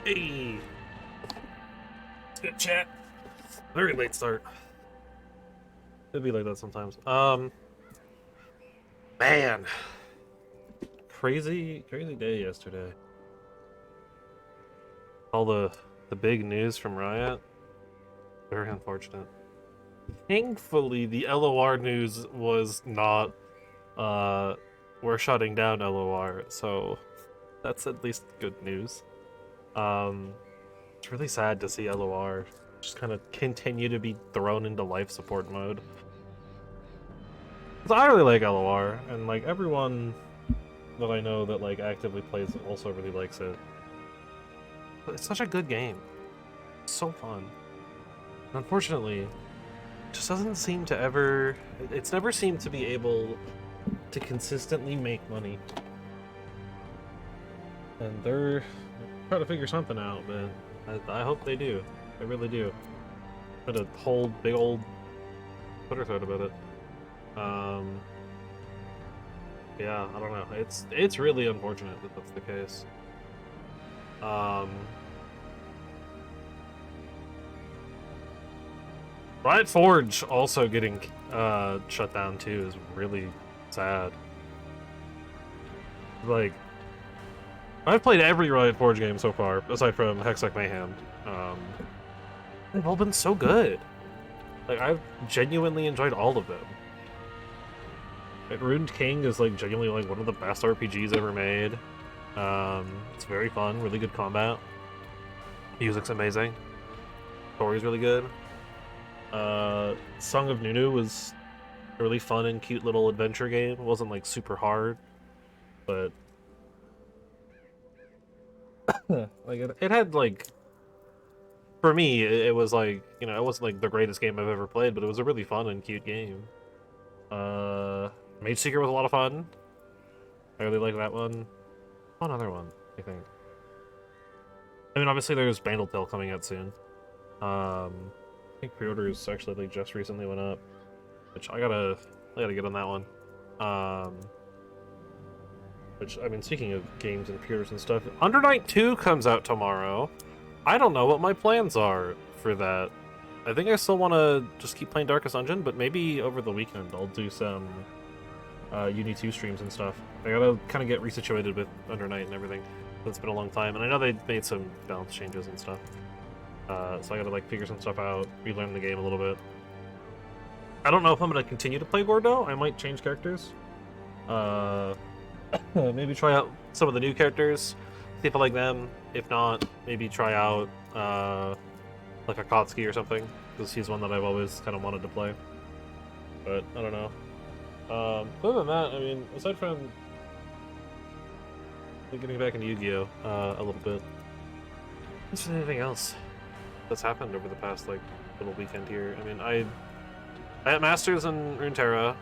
Hey, it's good chat. Very late start. It'd be like that sometimes. Man, crazy day yesterday. All the big news from Riot. Very unfortunate. Thankfully, the LOR news was not. We're shutting down LOR, so that's at least good news. Um, it's really sad to see LOR just kind of continue to be thrown into life support mode. 'Cause I really like LOR, and like everyone that I know that like actively plays it also really likes it. But it's such a good game. It's so fun. And unfortunately, it just doesn't seem to ever it's never seemed to be able to consistently make money. And they're trying to figure something out, but I hope they do. I really do. Had a whole big old Twitter thread about it. Yeah, I don't know. It's really unfortunate that that's the case. Um, Riot Forge also getting shut down too is really sad. Like, I've played every Riot Forge game so far, aside from Hextech Mayhem. They've all been so good. Like, I've genuinely enjoyed all of them. Like, Ruined King is like genuinely like one of the best RPGs ever made. It's very fun, really good combat. Music's amazing. Story's really good. Song of Nunu was a really fun and cute little adventure game. It wasn't like super hard, but like it had like for me it was like it wasn't like the greatest game I've ever played, but it was a really fun and cute game. Mage Seeker was a lot of fun. I really like that one. One other one, I think. I mean, obviously there's Bandletale coming out soon. I think pre-orders actually like just recently went up, which I gotta get on that one. Which I mean, speaking of games and pre-orders and stuff, Under Night 2 comes out tomorrow. I don't know what my plans are for that. I think I still want to just keep playing Darkest Dungeon, but maybe over the weekend I'll do some Uni 2 streams and stuff. I gotta kind of get resituated with Under Night and everything. It's been a long time, and I know they made some balance changes and stuff. So I gotta like figure some stuff out, relearn the game a little bit. I don't know if I'm gonna continue to play Gordo. I might change characters. Maybe try out some of the new characters, see if I like them. If not, maybe try out like a Kotsky or something, because he's one that I've always kind of wanted to play. But I don't know. Other than that, I mean, aside from getting back into Yu-Gi-Oh! A little bit, is there anything else that's happened over the past like little weekend here? I mean, I had Masters in Runeterra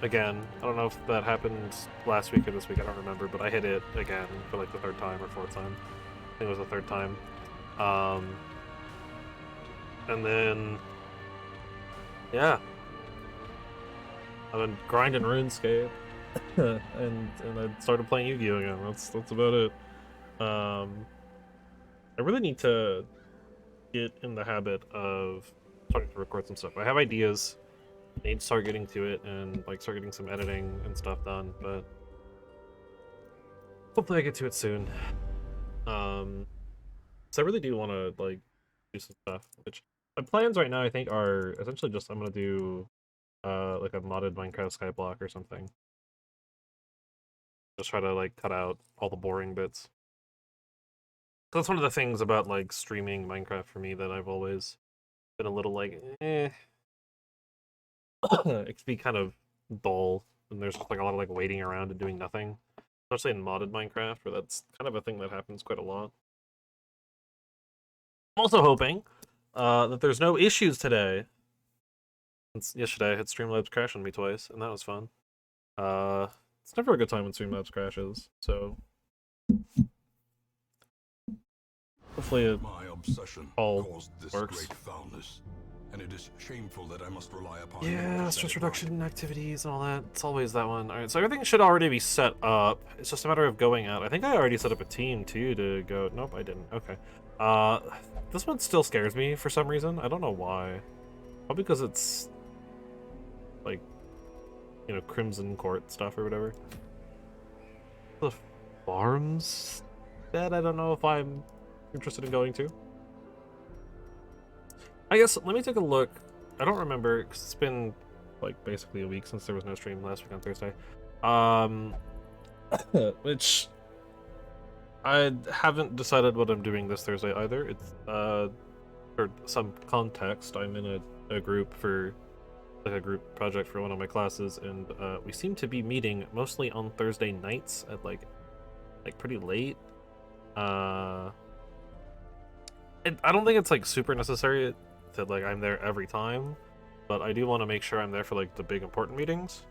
again. I don't know if that happened last week or this week. I don't remember, but I hit it again for like the third time or fourth time. I think it was the third time. And then yeah, I've been grinding RuneScape, and I started playing Yu-Gi-Oh again. That's about it. I really need to get in the habit of starting to record some stuff. I have ideas. I need to start getting to it and like start getting some editing and stuff done, but hopefully I get to it soon. So I really do want to like do some stuff. Which my plans right now I think are essentially just I'm gonna do like a modded Minecraft skyblock or something. Just try to like cut out all the boring bits. That's one of the things about like streaming Minecraft for me that I've always been a little like it can be kind of dull, and there's just like a lot of like waiting around and doing nothing, especially in modded Minecraft, where that's kind of a thing that happens quite a lot. I'm also hoping that there's no issues today. Since yesterday I had Streamlabs crash on me twice, and that was fun. It's never a good time when Streamlabs crashes, so hopefully it My obsession all caused this works. great foulness, and it is shameful that I must rely upon Yeah, you to stress set it reduction activities and all that. It's always that one. Alright, so everything should already be set up. It's just a matter of going out. I think I already set up a team, too, to go... Nope, I didn't. Okay. This one still scares me for some reason. I don't know why. Probably because it's... like, you know, Crimson Court stuff or whatever. The farms? That I don't know if I'm interested in going to. I guess, let me take a look. I don't remember, because it's been, like, basically a week since there was no stream last week on Thursday. Which... I haven't decided what I'm doing this Thursday either. It's, for some context, I'm in a group for, like, a group project for one of my classes, and, we seem to be meeting mostly on Thursday nights at, like pretty late. I don't think it's, like, super necessary that, like, I'm there every time, but I do want to make sure I'm there for, like, the big important meetings.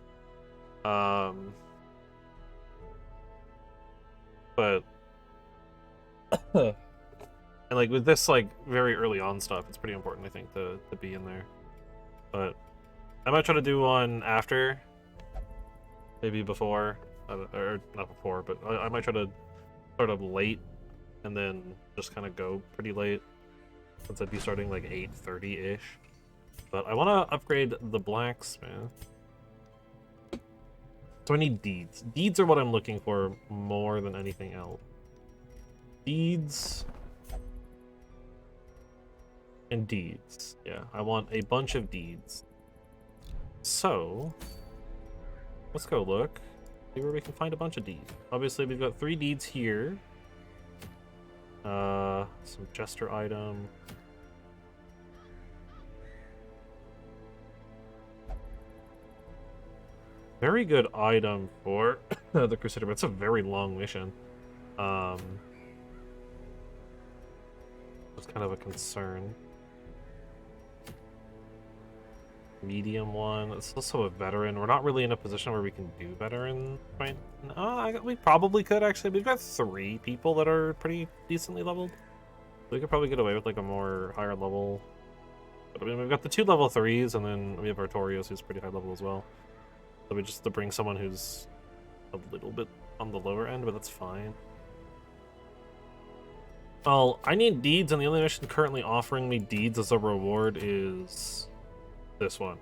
But and, like, with this, like, very early on stuff, it's pretty important, I think, to be in there. But I might try to do one after, maybe before, or not before, but I might try to start up late and then just kind of go pretty late, since I'd be starting like 8:30-ish. But I want to upgrade the blacksmith. So I need deeds. Deeds are what I'm looking for more than anything else. Deeds. And deeds. Yeah, I want a bunch of deeds. So, let's go look. See where we can find a bunch of deeds. Obviously, we've got 3 deeds here. Some jester item. Very good item for the Crusader, but it's a very long mission. It's kind of a concern. Medium one. It's also a veteran. We're not really in a position where we can do veteran right now. We probably could, actually. We've got 3 people that are pretty decently leveled. We could probably get away with, like, a more higher level. But I mean, we've got the 2 level 3s, and then we have Artorias, who's pretty high level as well. So we just have to bring someone who's a little bit on the lower end, but that's fine. Well, I need deeds, and the only mission currently offering me deeds as a reward is this one.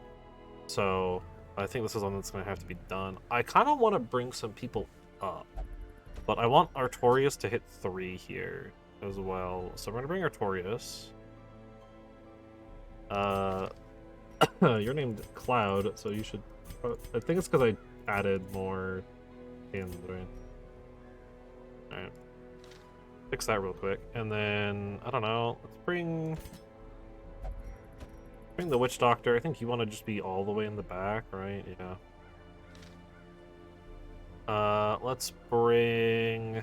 So I think this is one that's going to have to be done. I kind of want to bring some people up, but I want Artorias to hit 3 here as well. So we're going to bring Artorias. You're named Cloud, so you should... I think it's because I added more in, right? Alright. Fix that real quick. And then, I don't know, let's bring the Witch Doctor. I think you want to just be all the way in the back, right? Yeah. Let's bring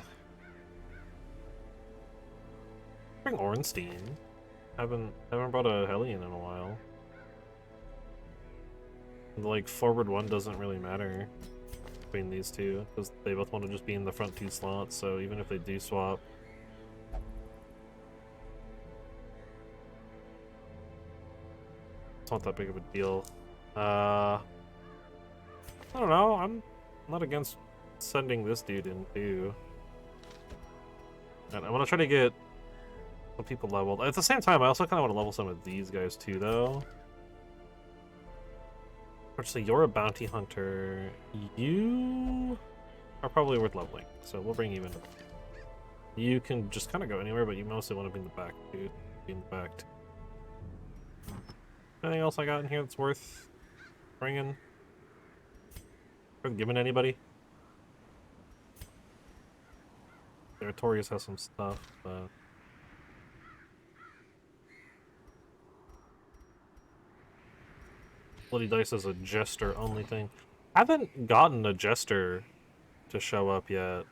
Ornstein. Haven't brought a Hellion in a while. Like, forward one doesn't really matter between these two, because they both want to just be in the front 2 slots, so even if they do swap... It's not that big of a deal. I don't know, I'm not against sending this dude in, too. And I want to try to get some people leveled. At the same time, I also kind of want to level some of these guys, too, though. Actually, you're a bounty hunter. You are probably worth leveling, so we'll bring you in. You can just kind of go anywhere, but you mostly want to be in the back, dude. Be in the back. Anything else I got in here that's worth bringing? Worth giving anybody? Artorias has some stuff, but... Bloody Dice is a jester only thing. I haven't gotten a jester to show up yet.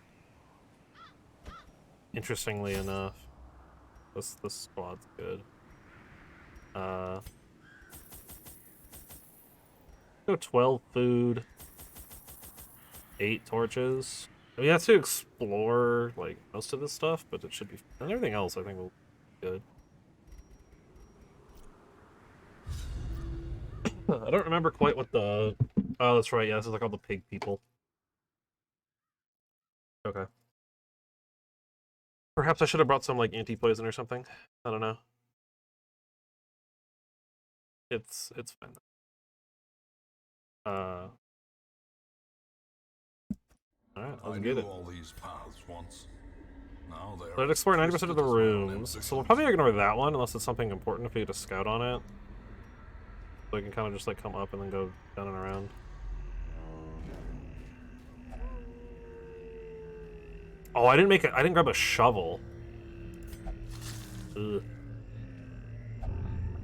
Interestingly enough. This squad's good. Go 12 food. 8 torches. We have to explore, like, most of this stuff, but it should be... And everything else, I think, will be good. I don't remember quite what the... Oh, that's right, yeah, this is like all the pig people. Okay. Perhaps I should have brought some, like, anti-poison or something. I don't know. It's fine. Alright, let's get it. All these paths once. Now they're Let's explore 90% of the twisted as my own rooms, so we'll probably ignore that one unless it's something important if we get a scout on it. So we can kind of just like come up and then go down and around. Oh, I didn't grab a shovel. Ugh.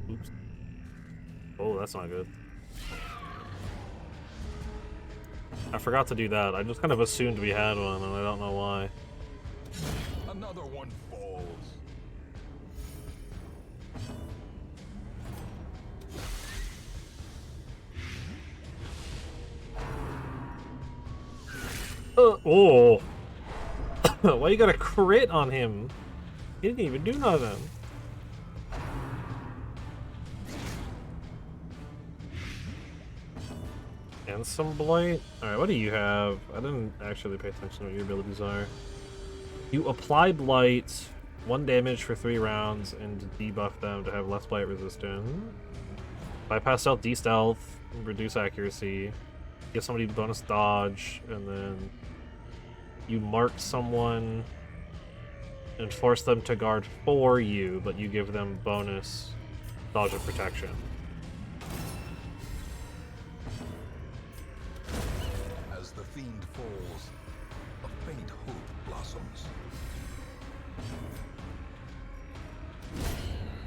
Oops. Oh, that's not good. I forgot to do that. I just kind of assumed we had one, and I don't know why. Another one falls. Oh! Why you got a crit on him? He didn't even do nothing. And some blight. Alright, what do you have? I didn't actually pay attention to what your abilities are. You apply blight, 1 damage for 3 rounds, and debuff them to have less blight resistance. Bypass stealth, de-stealth, reduce accuracy. Give somebody bonus dodge, and then you mark someone and force them to guard for you, but you give them bonus dodge and protection. As the fiend falls, a faint hope blossoms.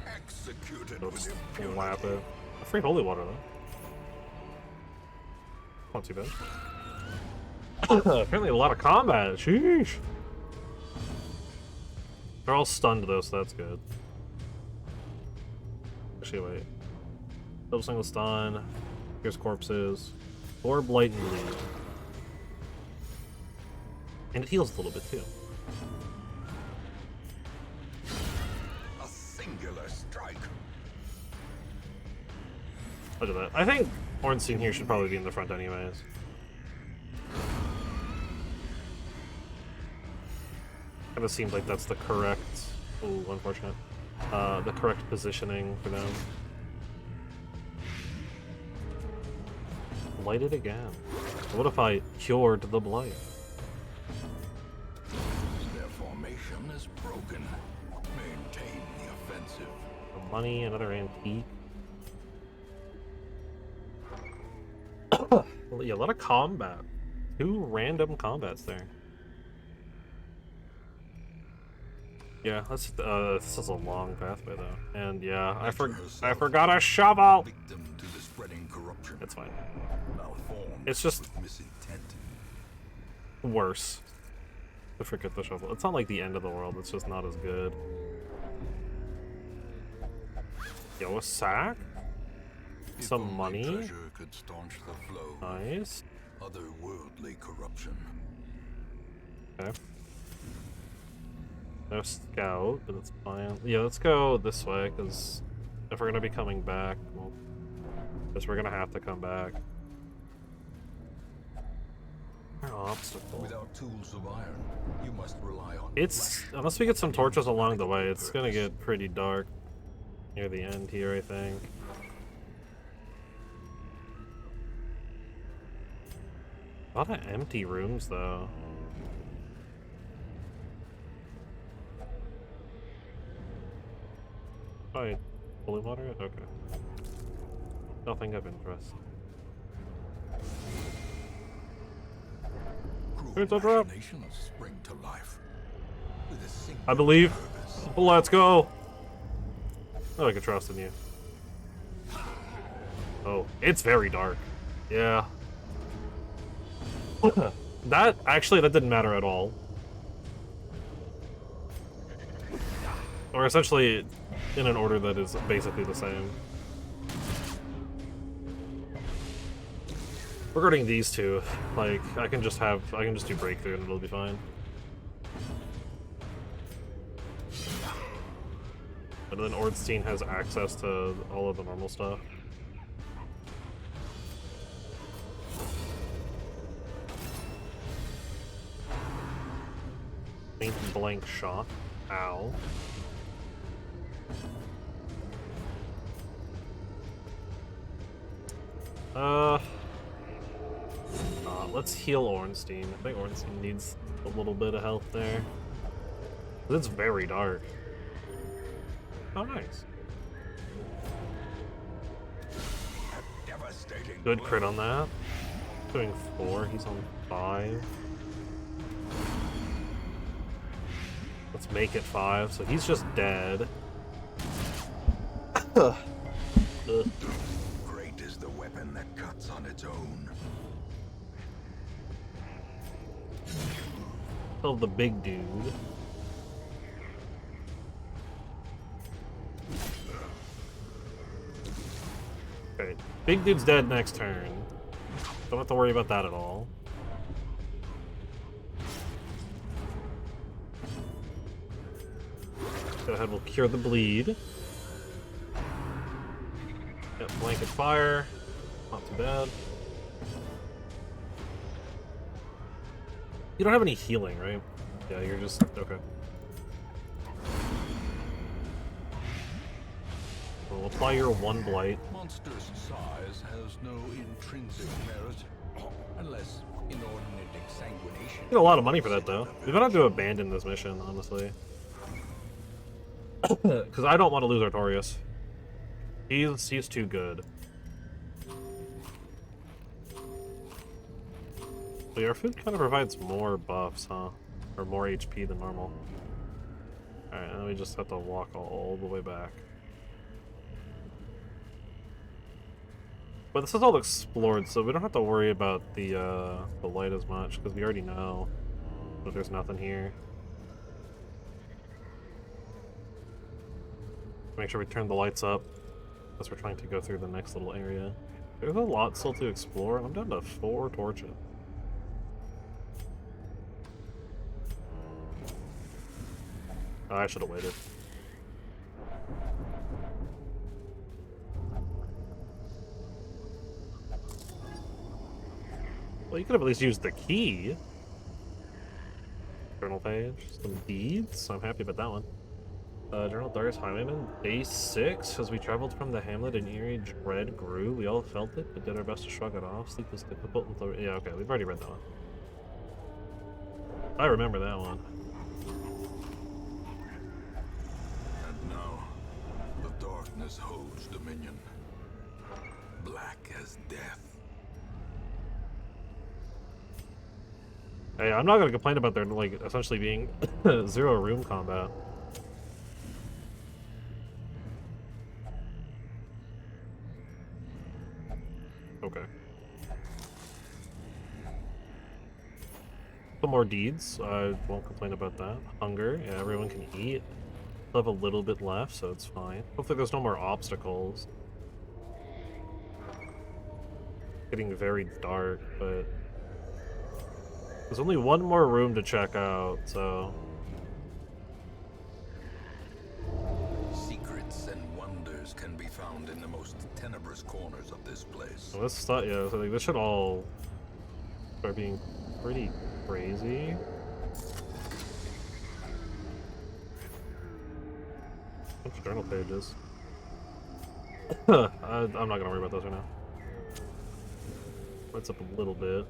Executed Let's with lap impunity. it. A free holy water, though. Not too bad. Apparently a lot of combat. Sheesh. They're all stunned, though, so that's good. Actually, wait. Double single stun. Here's corpses. Or blight and bleed. And it heals a little bit, too. A singular strike. Look at that. I think Ornstein here should probably be in the front anyways. Kind of seems like that's the correct... Ooh, unfortunate. The correct positioning for them. Blighted again. What if I cured the blight? Their formation is broken. Maintain the offensive. Money, another antique. Yeah, a lot of combat. 2 random combats there. Yeah, that's this is a long pathway though, and yeah, I forgot a shovel. Victim to the spreading corruption. It's fine. Malformed It's just with misintent. worse to forget the shovel. It's not like the end of the world. It's just not as good. Yo, a sack. If Some only money. Treasure could staunch the flow. Nice. Otherworldly corruption. Okay. No scout, but it's fine. Yeah, let's go this way, because if we're gonna be coming back, well, guess we're gonna have to come back. Obstacle. Without tools of iron, you must rely on It's flesh. unless we get some torches along the way, it's gonna get pretty dark near the end here, I think. A lot of empty rooms, though. Oh, holy water? Okay. Nothing of interest. Cruel It's a drop. machinations spring to life. With a single I believe. purpose. Let's go. Oh, I can trust in you. Oh, it's very dark. Yeah. That didn't matter at all. Or essentially in an order that is basically the same. Regarding these two, like I can just do breakthrough and it'll be fine. But then Ornstein has access to all of the normal stuff. Faint blank shot. Ow. Let's heal Ornstein. I think Ornstein needs a little bit of health there. It's very dark. Oh, nice. Good crit on that. Doing 4, he's on 5. Let's make it 5, so he's just dead. Great is the weapon that cuts on its own. Kill the big dude. Okay, big dude's dead next turn. Don't have to worry about that at all. Go ahead, we'll cure the bleed. Yep, blanket fire. Not too bad. You don't have any healing, right? Yeah, you're just... okay. We'll apply your 1 blight. Monster's size has no intrinsic merit, unless inordinate exsanguination. Get a lot of money for that, though. We might have to abandon this mission, honestly. Because I don't want to lose Artorias. He's too good. But yeah, our food kind of provides more buffs, huh? Or more HP than normal. Alright, and then we just have to walk all the way back. But this is all explored, so we don't have to worry about the light as much, because we already know that there's nothing here. Make sure we turn the lights up as we're trying to go through the next little area. There's a lot still to explore, and I'm down to 4 torches. Oh, I should have waited. Well, you could have at least used the key. Journal page, some deeds. I'm happy about that one. Journal Darkest Highwayman, day 6. As we traveled from the hamlet, an eerie dread grew. We all felt it, but did our best to shrug it off. Sleep was difficult until... yeah, okay, we've already read that one. I remember that one. And now, the darkness holds dominion. Black as death. Hey, I'm not gonna complain about there, like, essentially being 0 room combat. Okay. Some more deeds. I won't complain about that. Hunger. Yeah, everyone can eat. We'll have a little bit left, so it's fine. Hopefully there's no more obstacles. Getting very dark, but... there's only 1 more room to check out, so... Secrets and wonders can be found in the most tenebrous corners of this place. So this stuff, yeah, so like, this should all start being pretty crazy. Bunch of journal pages. I'm not gonna worry about those right now. Lights up a little bit.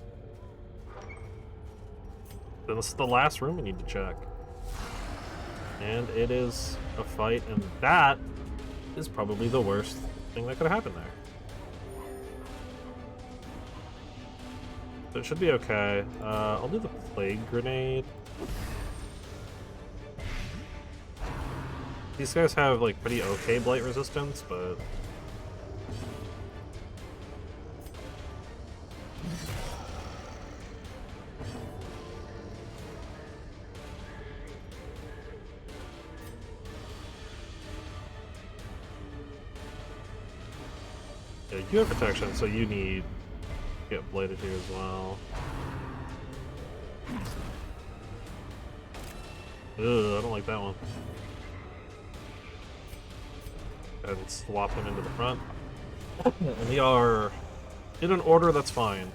Then this is the last room we need to check. And it is a fight, and that is probably the worst thing that could have happened there. So it should be okay. I'll do the plague grenade. These guys have like pretty okay blight resistance, but yeah, you have protection, so you need to get blighted here as well. Ugh, I don't like that one. Go ahead and swap him into the front. And we are in an order that's fine.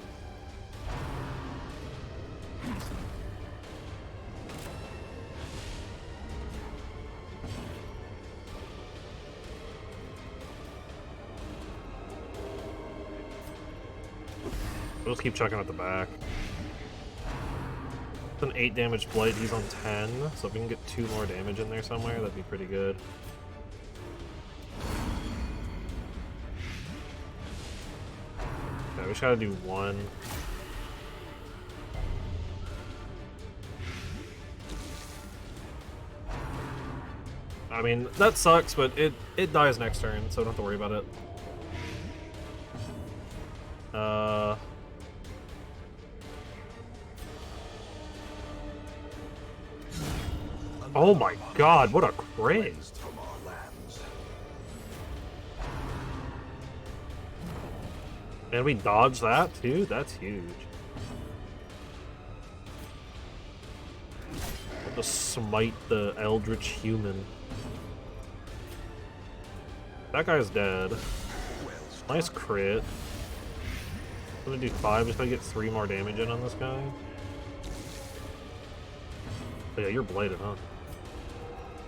We'll just keep chucking at the back. It's an 8 damage blight, he's on 10, so if we can get 2 more damage in there somewhere, that'd be pretty good. Okay, we just gotta do 1. I mean, that sucks, but it dies next turn, so don't have to worry about it. Oh my god, what a crit! And we dodged that too? That's huge. We'll just smite the Eldritch Human. That guy's dead. Nice crit. I'm gonna do 5, just gotta get 3 more damage in on this guy. Oh, yeah, you're bladed, huh?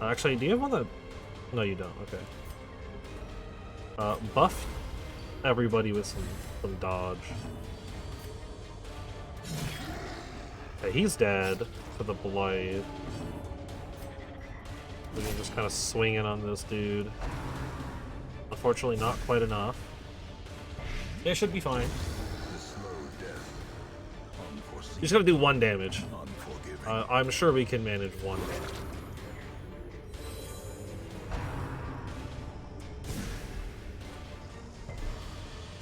Actually, do you have one that... No, you don't. Okay. Buff everybody with some dodge. Okay, he's dead for the blight. We can just kind of swing in on this dude. Unfortunately, not quite enough. Yeah, should be fine. You just gotta do 1 damage. I'm sure we can manage 1 damage.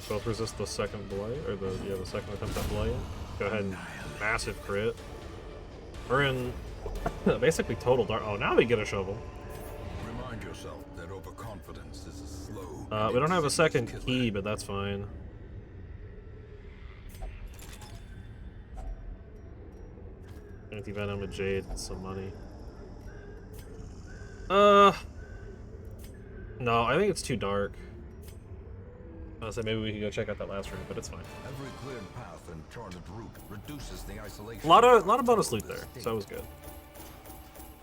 Both resist the second blight, or the second attempt at blight. Go ahead and massive crit. We're in basically total dark. Oh, now we get a shovel. Remind yourself that overconfidence is a slow. We don't have a second key, but that's fine. Anti-venom and jade, some money. No, I think it's too dark. So maybe we can go check out that last room, but it's fine. Every cleared path and charted route reduces the isolation. A lot of bonus loot there, so that was good.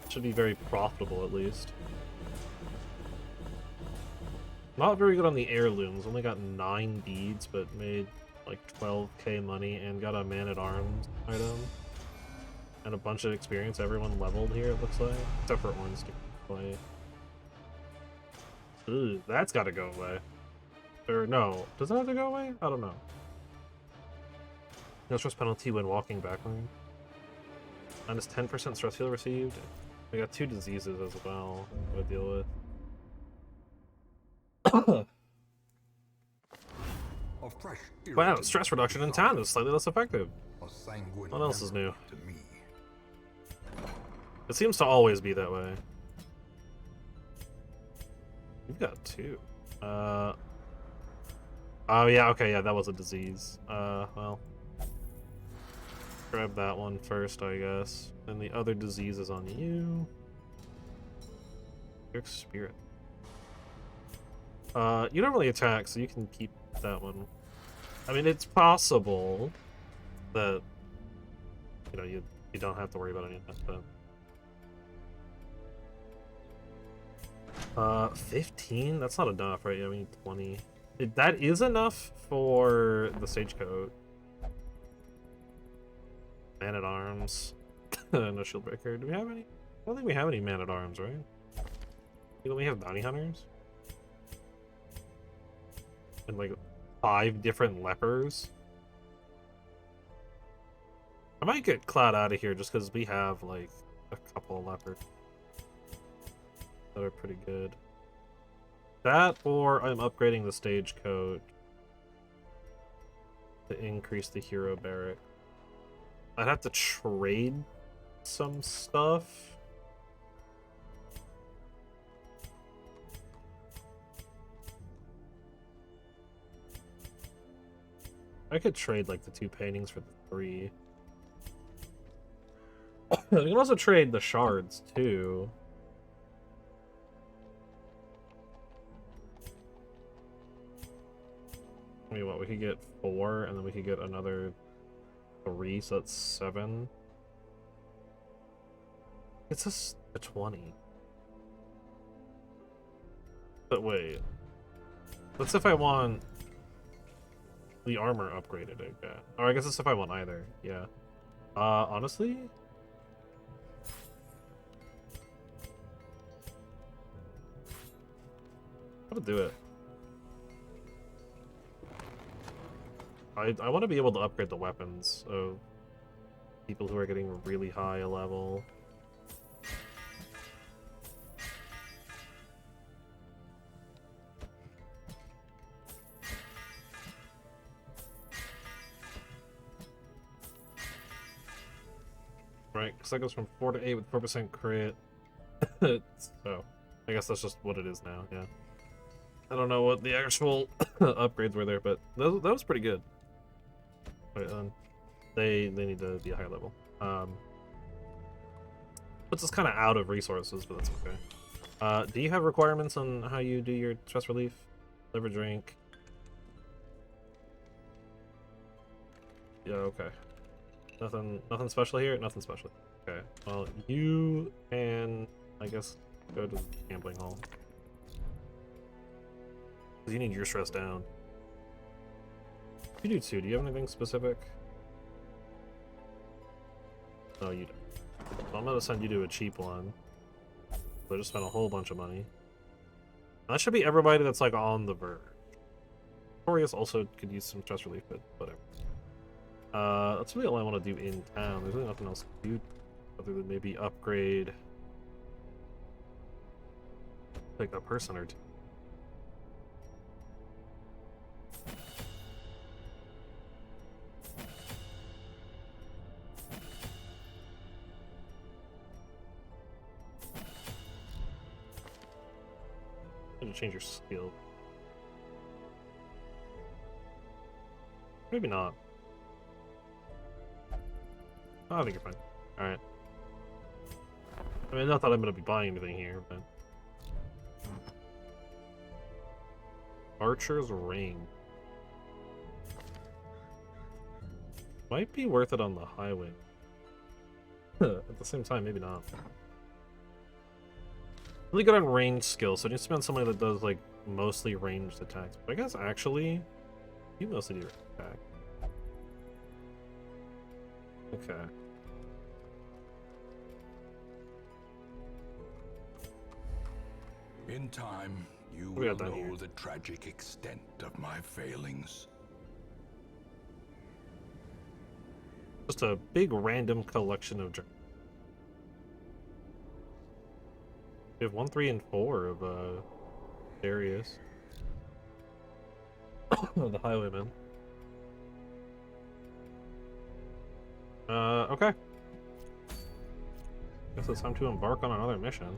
Should be very profitable at least. Not very good on the heirlooms. Only got 9 beads, but made like 12k money and got a man-at-arms item. And a bunch of experience. Everyone leveled here, it looks like. Except for Orange to play. Ooh, that's gotta go away. Or no, does that have to go away? I don't know. No stress penalty when walking backward. Minus 10% stress heal received. We got 2 diseases as well to deal with. Wow, stress reduction in town is slightly less effective. What else is new? It seems to always be that way. We've got 2. Oh yeah, okay, yeah, that was a disease. Well. Grab that one first, I guess. And the other disease is on you. Your spirit. You don't really attack, so you can keep that one. I mean, it's possible that, you know, you don't have to worry about any of that, but... 15? That's not enough, right? Yeah, we need 20. That is enough for the stagecoach. Man-at-arms. No shield breaker. Do we have any? I don't think we have any man-at-arms, right? Don't we have bounty hunters? And like 5 different lepers? I might get Cloud out of here just because we have like a couple of lepers that are pretty good. That, or I'm upgrading the stagecoach to increase the hero barrack. I'd have to trade some stuff. I could trade like the 2 paintings for the 3. We can also trade the shards too. I mean, what, we could get 4, and then we could get another 3, so that's 7. It's just a 20. But wait. Let's if I want... The armor upgraded, okay. Or I guess it's if I want either, yeah. Honestly? I'm gonna do it. I want to be able to upgrade the weapons of people who are getting really high a level. Right, because that goes from 4 to 8 with 4% crit. So, I guess that's just what it is now, yeah. I don't know what the actual upgrades were there, but that was pretty good. Right, they need to be a higher level. Puts us kind of out of resources, but that's okay. Do you have requirements on how you do your stress relief? Liver drink. Yeah, okay. Nothing special here? Nothing special. Okay. Well, you can, I guess, go to the gambling hall. Because you need your stress down. You do too. Do you have anything specific? No, you don't. So I'm gonna send you to a cheap one. I just spent a whole bunch of money. That should be everybody that's like on the verge. Victorious also could use some stress relief, but whatever. That's really all I want to do in town. There's really nothing else to do other than maybe upgrade like a person or two. To change your skill. Maybe not. Oh, I think you're fine. Alright. I mean, not that I'm going to be buying anything here, but... Archer's Ring. Might be worth it on the highway. At the same time, maybe not. Really good on range skills, so I need to spend somebody that does, like, mostly ranged attacks. But I guess, actually, you mostly do attack. Okay. In time, you We will got that know here. the tragic extent of my failings. Just a big random collection of... We have 1, 3, and 4 of, Darius. The Highwayman. Okay. Guess it's time to embark on another mission.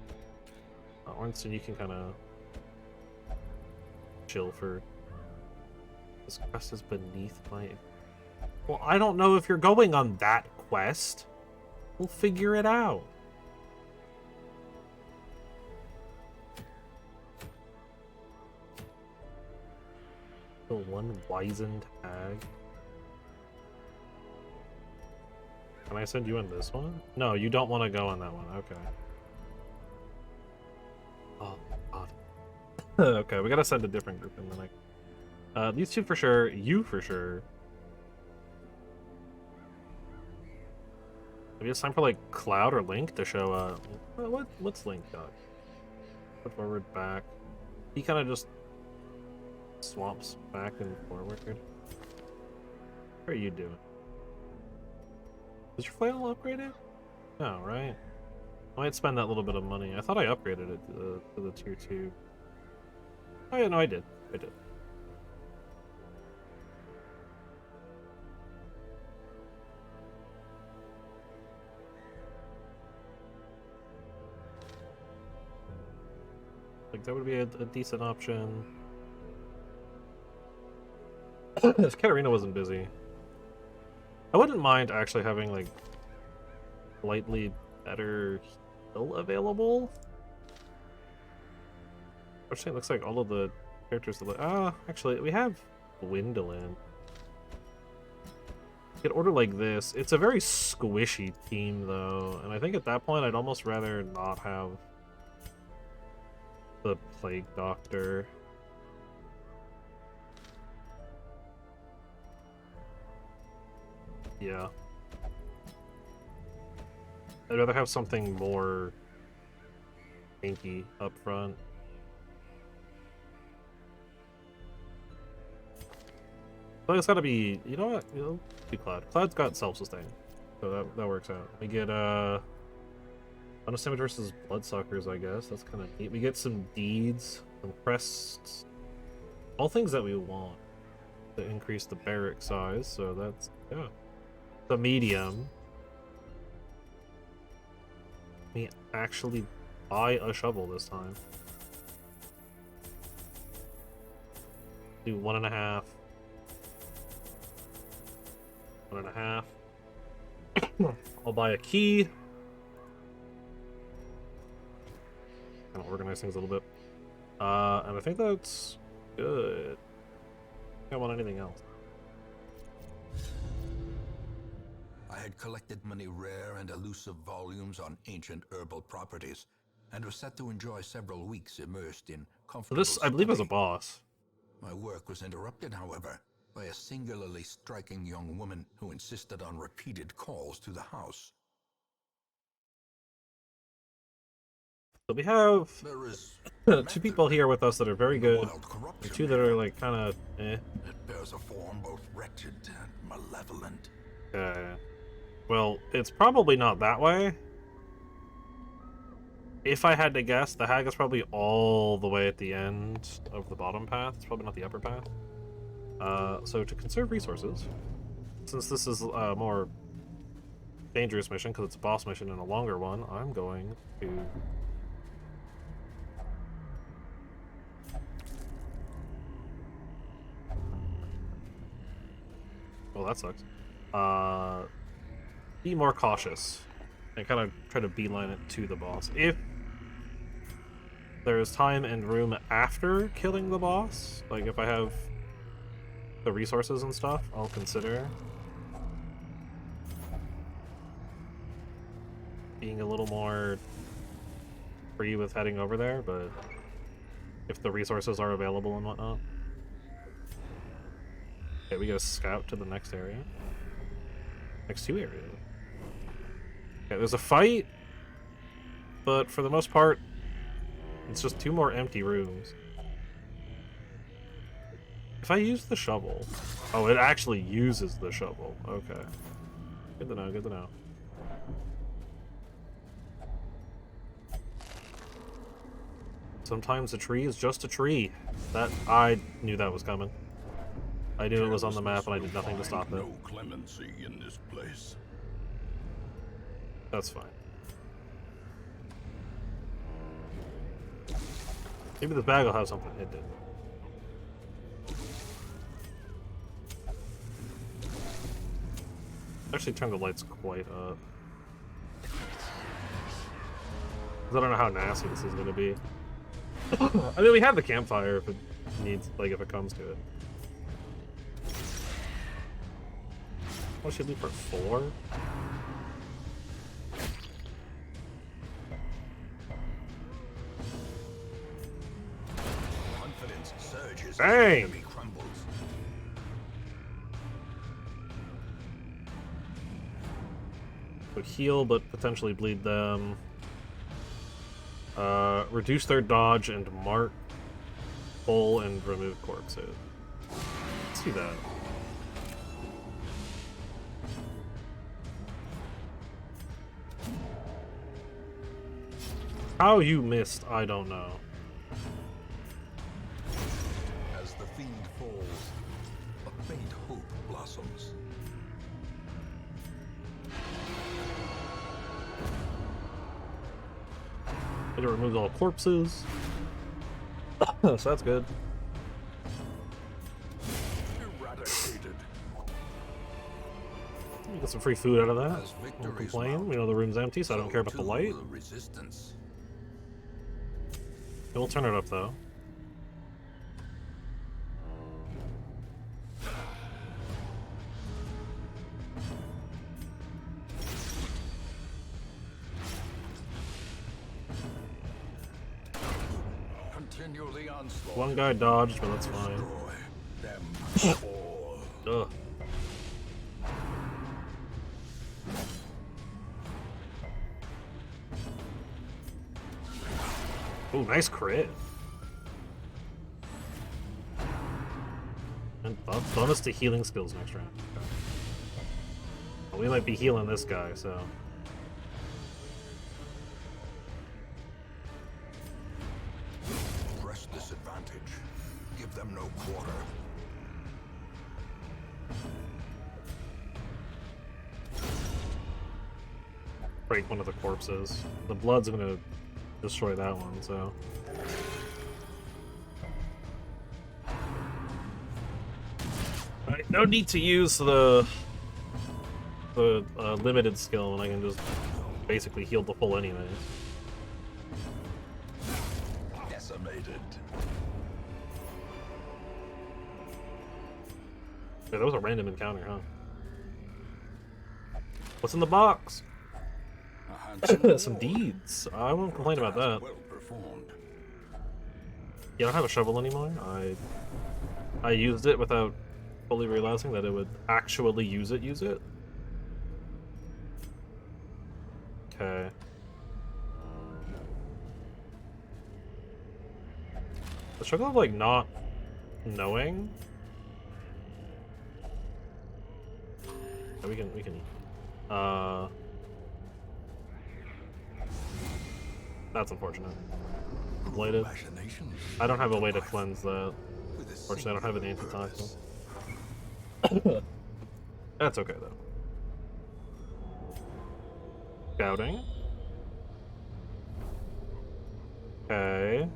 Ornstein, you can kind of chill for... This quest is beneath my... Well, I don't know if you're going on that quest. We'll figure it out. The one wizened hag. Can I send you in this one? No, you don't want to go on that one. Okay. Oh, God. Okay, we gotta send a different group in the night. These two for sure. You for sure. Maybe it's time for, like, Cloud or Link to show up. What's Link got? Put forward, back. He kind of just swamps back and forward. How are you doing? Is your flannel upgraded? No, right? I might spend that little bit of money. I thought I upgraded it to the tier 2. Oh yeah, no, I did. I did. Like, that would be a decent option. If Katarina wasn't busy. I wouldn't mind actually having, like, slightly better heal available. Actually, it looks like all of the characters that look... actually, we have Gwendolyn. You could order like this. It's a very squishy team, though, and I think at that point I'd almost rather not have the Plague Doctor. Yeah. I'd rather have something more tanky up front. But it's gotta be, you know what? Do Cloud. Cloud's got self-sustain. So that works out. We get bonus damage versus Bloodsuckers, I guess. That's kind of neat. We get some deeds, some crests, all things that we want to increase the barrack size. So that's, yeah. The medium. We actually buy a shovel this time. Do 1.5. 1.5. I'll buy a key. Kind of organize things a little bit. And I think that's good. I don't want anything else. I had collected many rare and elusive volumes on ancient herbal properties, and was set to enjoy several weeks immersed in So comfortable this, I believe, is a study. boss. My work was interrupted, however, by a singularly striking young woman who insisted on repeated calls to the house. So we have There is two people here with us that are very good, wild and corruption two that are like kind of eh. It bears a form both wretched and malevolent. Well, it's probably not that way. If I had to guess, the hag is probably all the way at the end of the bottom path. It's probably not the upper path. So to conserve resources, since this is a more dangerous mission because it's a boss mission and a longer one, I'm going to well, that sucks. Be more cautious and kind of try to beeline it to the boss. If there's time and room after killing the boss, like if I have the resources and stuff, I'll consider being a little more free with heading over there, but if the resources are available and whatnot. Okay, we gotta scout to the next area. Next two areas. Okay, there's a fight, but for the most part, it's just two more empty rooms. If I use the shovel... Oh, it actually uses the shovel. Okay. Good to know, good to know. Sometimes a tree is just a tree. That... I knew that was coming. I knew it was on the map and I did nothing to stop it. No clemency in this place. That's fine. Maybe this bag will have something hidden. Actually turn the lights quite up. 'Cause I don't know how nasty this is gonna be. I mean, we have the campfire if it needs, like, if it comes to it. What should we do for 4? Confidence surges. Dang! Enemy crumbles. Would heal, but potentially bleed them. Reduce their dodge and mark, pull, and remove corpses. Let's do that. How you missed, I don't know. As the fiend falls, a faint hope blossoms. It removes all corpses. So that's good. Eradicated. We get some free food out of that. As Don't victories complain. mount, We know the room's empty, so I don't care about the too light. will resistance. We'll turn it up, though. Continue the onslaught. One guy dodged, but that's fine. Destroy them all. Ugh. Oh, nice crit. And bonus to healing skills next round. Okay. Well, we might be healing this guy, so. Press this advantage. Give them no quarter. Break one of the corpses. The blood's gonna destroy that one, so. Alright, no need to use the limited skill, and I can just basically heal the full anyways. Decimated. Yeah, that was a random encounter, huh? What's in the box? Some deeds. I won't complain about that. Well performed. You don't have a shovel anymore? I used it without fully realizing that it would actually use it. Okay. The struggle of like not knowing. Yeah, we can that's unfortunate. Bladed. I don't have a way to cleanse that. Fortunately, I don't have an antitoxin. That's okay though. Scouting. Okay.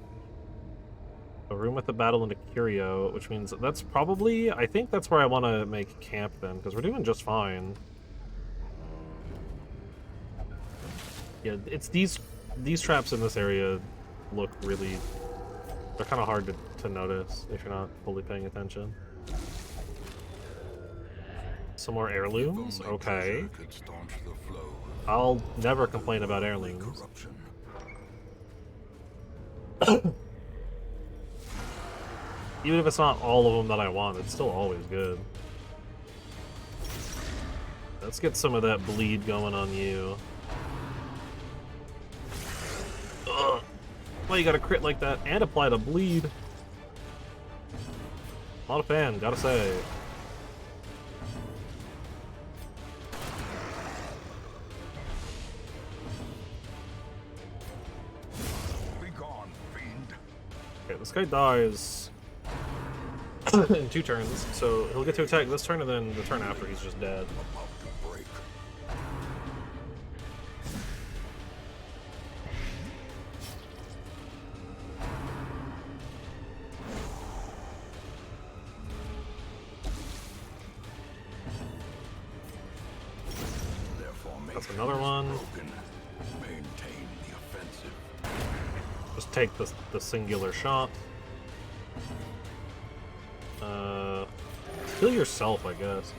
A room with a battle and a curio, which means that's probably, I think that's where I want to make camp then, because we're doing just fine. Yeah, it's these traps in this area look really, they're kind of hard to notice if you're not fully paying attention. Some more heirlooms? Okay. I'll never complain about heirlooms. Even if it's not all of them that I want, it's still always good. Let's get some of that bleed going on you. Ugh. Why you gotta crit like that and apply to bleed? Not a fan, gotta say. Be gone, fiend. Okay, this guy dies in 2 turns, so he'll get to attack this turn, and then the turn after he's just dead. About to break. That's another one. Maintain the offensive. Just take the singular shot. Heal yourself, I guess.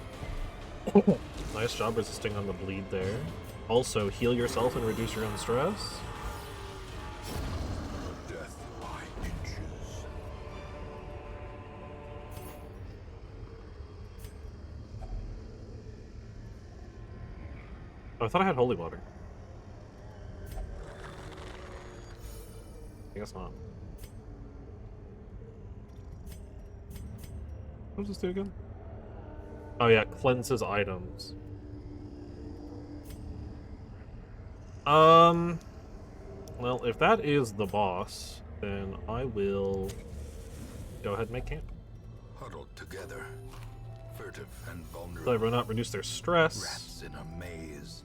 Nice job resisting on the bleed there. Also, heal yourself and reduce your own stress. Death by inches. Oh, I thought I had holy water. I guess not. What does this do again? Oh yeah, cleanses items. Well, if that is the boss, then I will go ahead and make camp. Huddled together, furtive and Let vulnerable. everyone not reduce their stress. Rats in a maze.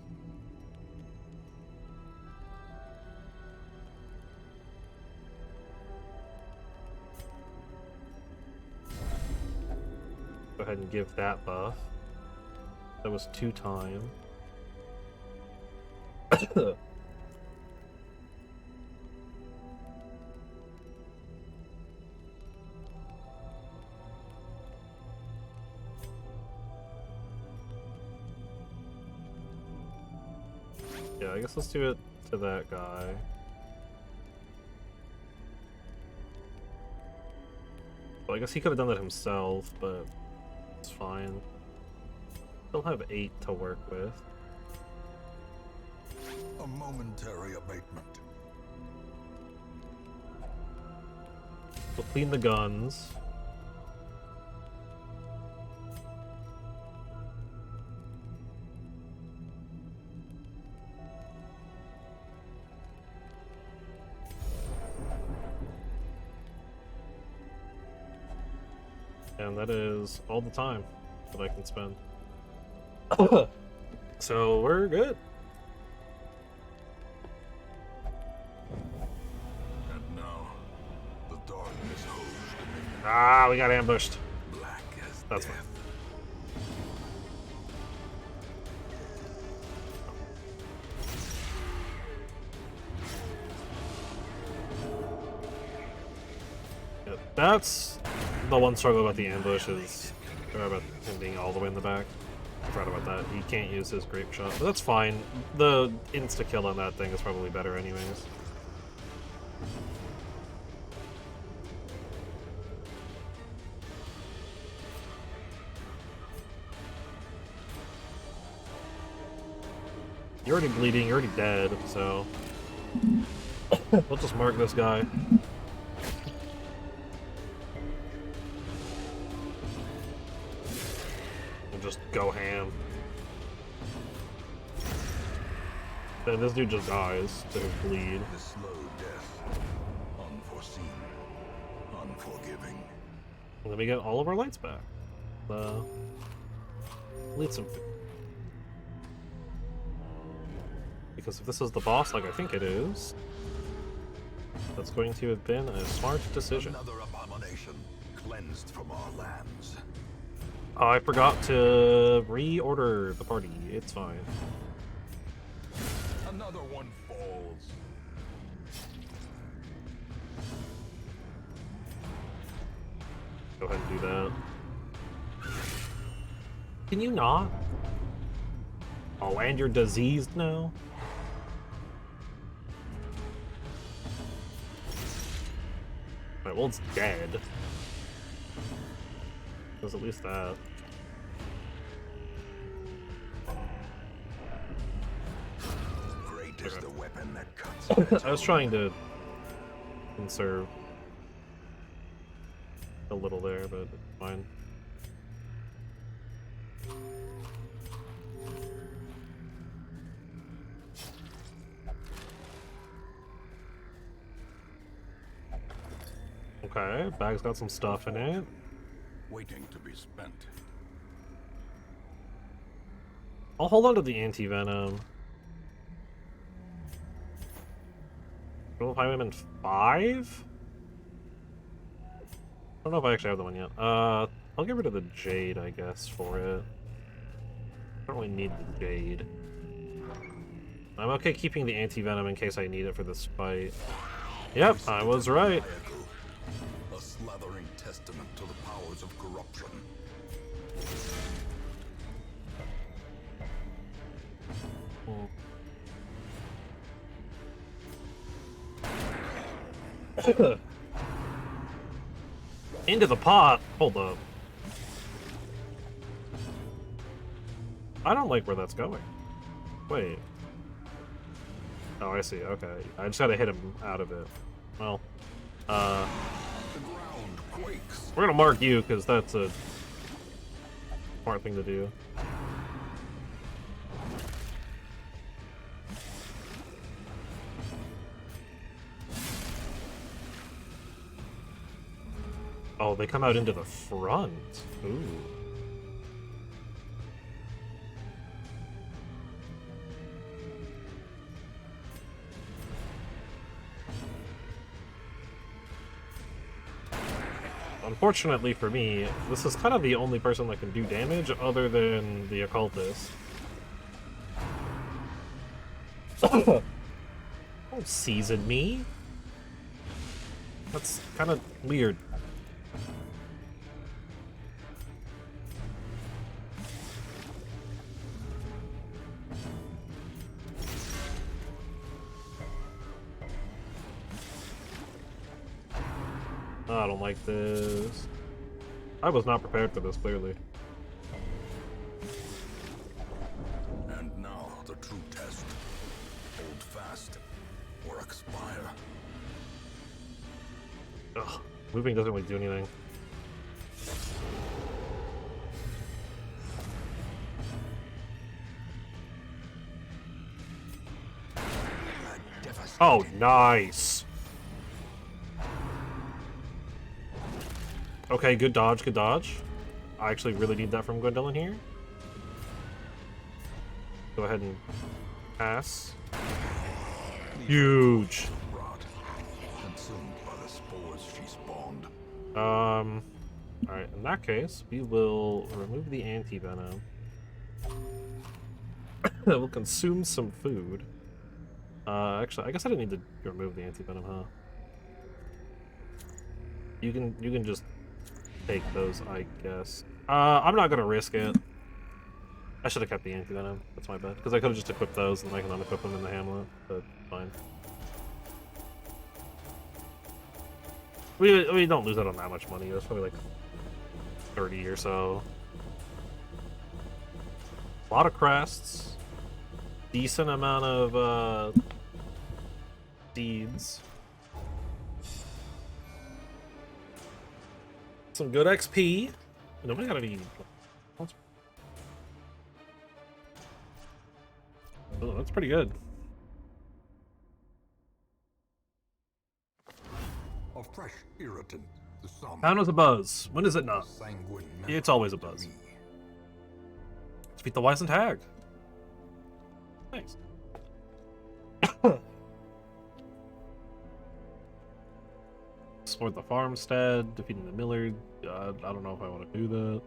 Go ahead and give that buff. That was 2 time. Yeah, I guess let's do it to that guy. Well, I guess he could have done that himself, but it's fine. Still have 8 to work with. A momentary abatement. We'll clean the guns. And that is all the time that I can spend. So we're good. And now, the darkness holds dominion. Ah, we got ambushed. Black as That's death. fine. Yeah, that's the one struggle about the ambush is about him being all the way in the back. I forgot about that. He can't use his grape shot, but that's fine. The insta kill on that thing is probably better anyways. You're already bleeding, you're already dead, so we'll just mark this guy. And just go ham. Then this dude just dies to his bleed. The slow death. Unforeseen. Unforgiving. And then we get all of our lights back. Need some. Because if this is the boss, like I think it is, that's going to have been a smart decision. Another abomination cleansed from our lands. I forgot to reorder the party. It's fine. Another one falls. Go ahead and do that. Can you not? Oh, and you're diseased now? Alright, well, it's dead. There's at least that. Great is the weapon that cuts. I was trying to conserve a little there, but it's fine. Okay, bag's got some stuff in it. Waiting to be spent. I'll hold on to the anti-venom. Roll Highwayman 5? I don't know if I actually have the one yet. I'll get rid of the Jade, I guess, for it. I don't really need the Jade. I'm okay keeping the anti-venom in case I need it for this fight. Yep, I was right. A slathering testament to the powers of corruption. Into the pot. Hold up. I don't like where that's going. Wait. Oh, I see. Okay. I just gotta hit him out of it. Well, The ground quakes. we're gonna mark you because that's a smart thing to do. Oh, they come out into the front. Ooh. Unfortunately for me, this is kind of the only person that can do damage other than the occultist. Don't season me. That's kind of weird. I don't like this. I was not prepared for this, clearly. And now the true test. Hold fast or expire. Ugh. Moving doesn't really do anything. Oh, nice. Okay, good dodge, good dodge. I actually really need that from Gwendolyn here. Go ahead and pass. Huge. Alright, in that case, we will remove the anti-venom. That will consume some food. Actually, I guess I didn't need to remove the anti-venom, huh? You can just take those, I guess. I'm not gonna risk it. I should have kept the anti-venom. That's my bad. Because I could have just equipped those and I can unequip them in the hamlet, but fine. We don't lose out on that much money. It's probably like 30 or so. A lot of crests. Decent amount of deeds. Some good XP. Nobody got any. Oh, that's pretty good. A fresh irritant. The Town is a buzz. When is it not? It's always a buzz. Defeat the Wizened Hag. Nice. Explored the farmstead, defeating the Millard. I don't know if I want to do that.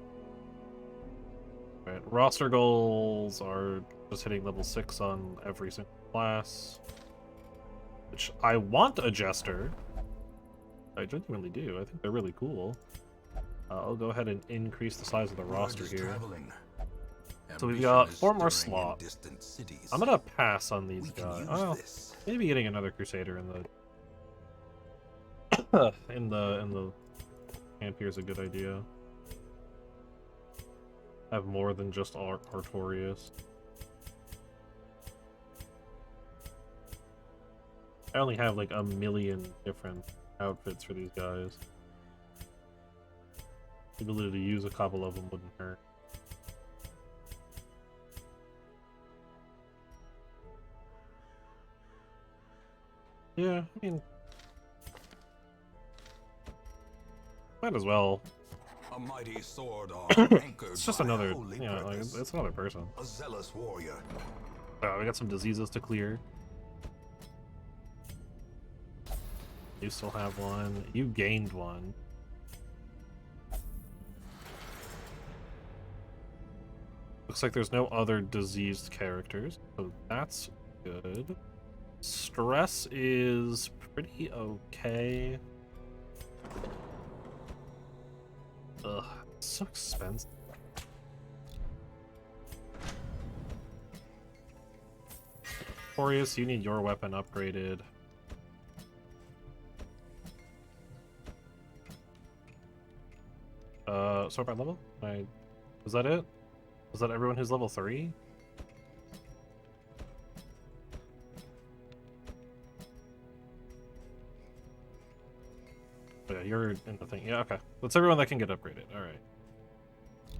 Alright, roster goals are just hitting level 6 on every single class. Which I want a Jester. I genuinely do. I think they're really cool. I'll go ahead and increase the size of the roster here. So we've got 4 more slots. I'm gonna pass on these guys. Oh, maybe getting another Crusader in the in the camp here is a good idea. Have more than just Artorias. I only have like a million different outfits for these guys. The ability to use a couple of them wouldn't hurt. Yeah, I mean, might as well. A mighty sword It's just another, yeah, like, it's another person. A zealous warrior. We got some diseases to clear. You still have one. You gained one. Looks like there's no other diseased characters, so that's good. Stress is pretty okay. Ugh, it's so expensive. Aureus, you need your weapon upgraded. Sort by level? Was that it? Was that everyone who's level 3? Oh, yeah, you're in the thing. Yeah, okay. That's everyone that can get upgraded. Alright.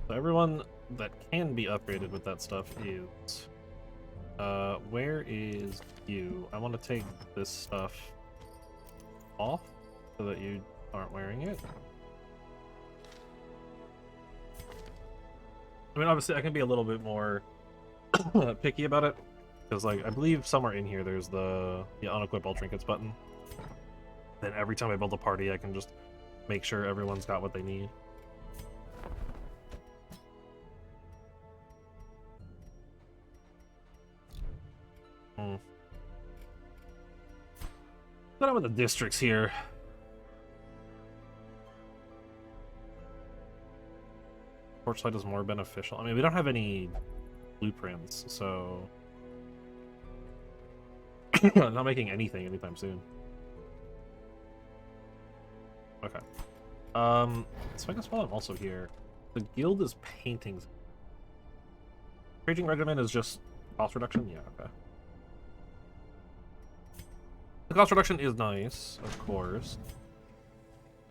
So everyone that can be upgraded with that stuff is... where is you? I want to take this stuff off so that you aren't wearing it. I mean, obviously, I can be a little bit more picky about it, because, like, I believe somewhere in here there's the unequip all trinkets button. Then every time I build a party, I can just make sure everyone's got what they need. What about the districts here? Torchlight is more beneficial. I mean, we don't have any blueprints, so I'm not making anything anytime soon. Okay. So I guess while I'm also here, the guild is paintings. Raging Regiment is just cost reduction? Yeah, okay. The cost reduction is nice, of course.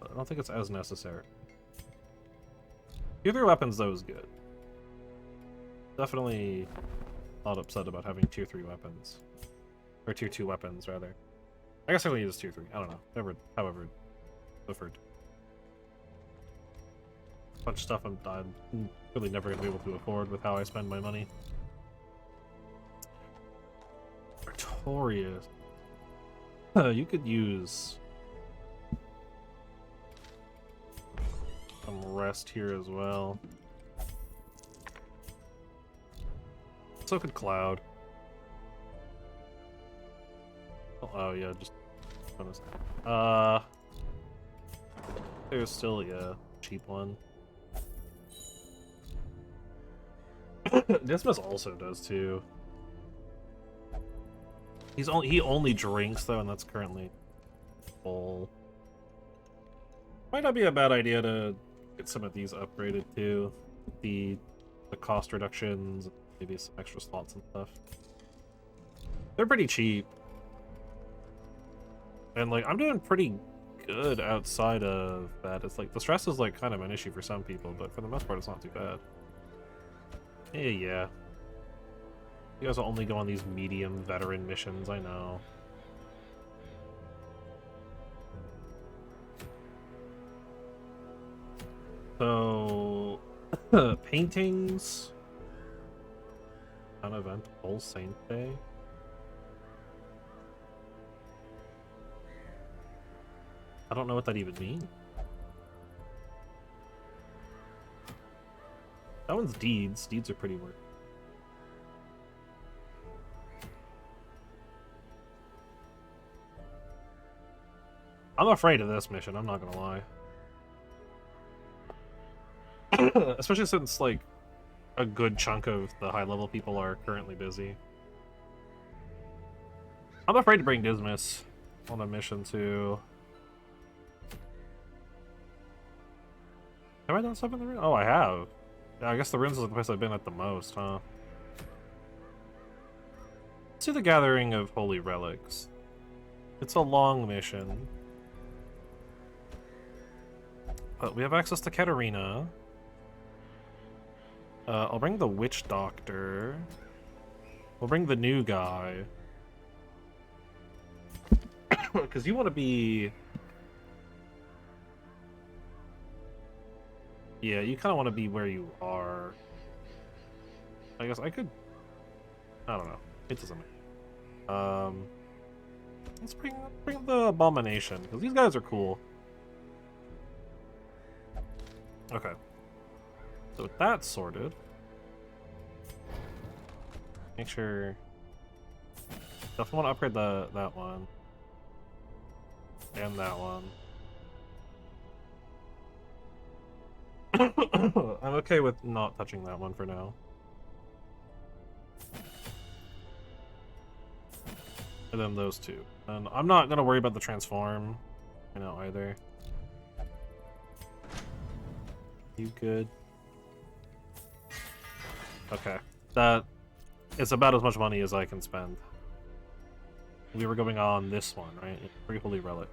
I don't think it's as necessary. Tier 3 weapons, though, is good. Definitely not upset about having Tier 3 weapons. Or Tier 2 weapons, rather. I guess I can use Tier 3. I don't know. However preferred. Bunch of stuff I'm really never going to be able to afford with how I spend my money. Artorias. You could use some rest here as well. So could Cloud. Oh yeah, just bonus. There's still cheap one. Dismas also does too. He only drinks though, and that's currently full. Might not be a bad idea to get some of these upgraded too. The cost reductions, maybe some extra slots and stuff. They're pretty cheap. And like I'm doing pretty good outside of that. It's like the stress is like kind of an issue for some people, but for the most part it's not too bad. Yeah. You guys will only go on these medium veteran missions, I know. So, paintings. An event, All Saints Day. I don't know what that even means. That one's deeds. Deeds are pretty worth. I'm afraid of this mission, I'm not gonna lie. Especially since, like, a good chunk of the high-level people are currently busy. I'm afraid to bring Dismas on a mission, too. Have I done stuff in the ruins? Oh, I have. Yeah, I guess the ruins is the place I've been at the most, huh? Let's do the Gathering of Holy Relics. It's a long mission. But we have access to Katarina. I'll bring the Witch Doctor. We'll bring the new guy. Because you want to be... Yeah, you kind of want to be where you are. I guess I could... I don't know. It doesn't matter. Let's bring the Abomination, because these guys are cool. Okay. So with that sorted, make sure... Definitely want to upgrade that one. And that one. I'm okay with not touching that one for now. And then those two. And I'm not gonna worry about the transform, either. You good? Okay. That is about as much money as I can spend. We were going on this one, right? Free Holy Relic.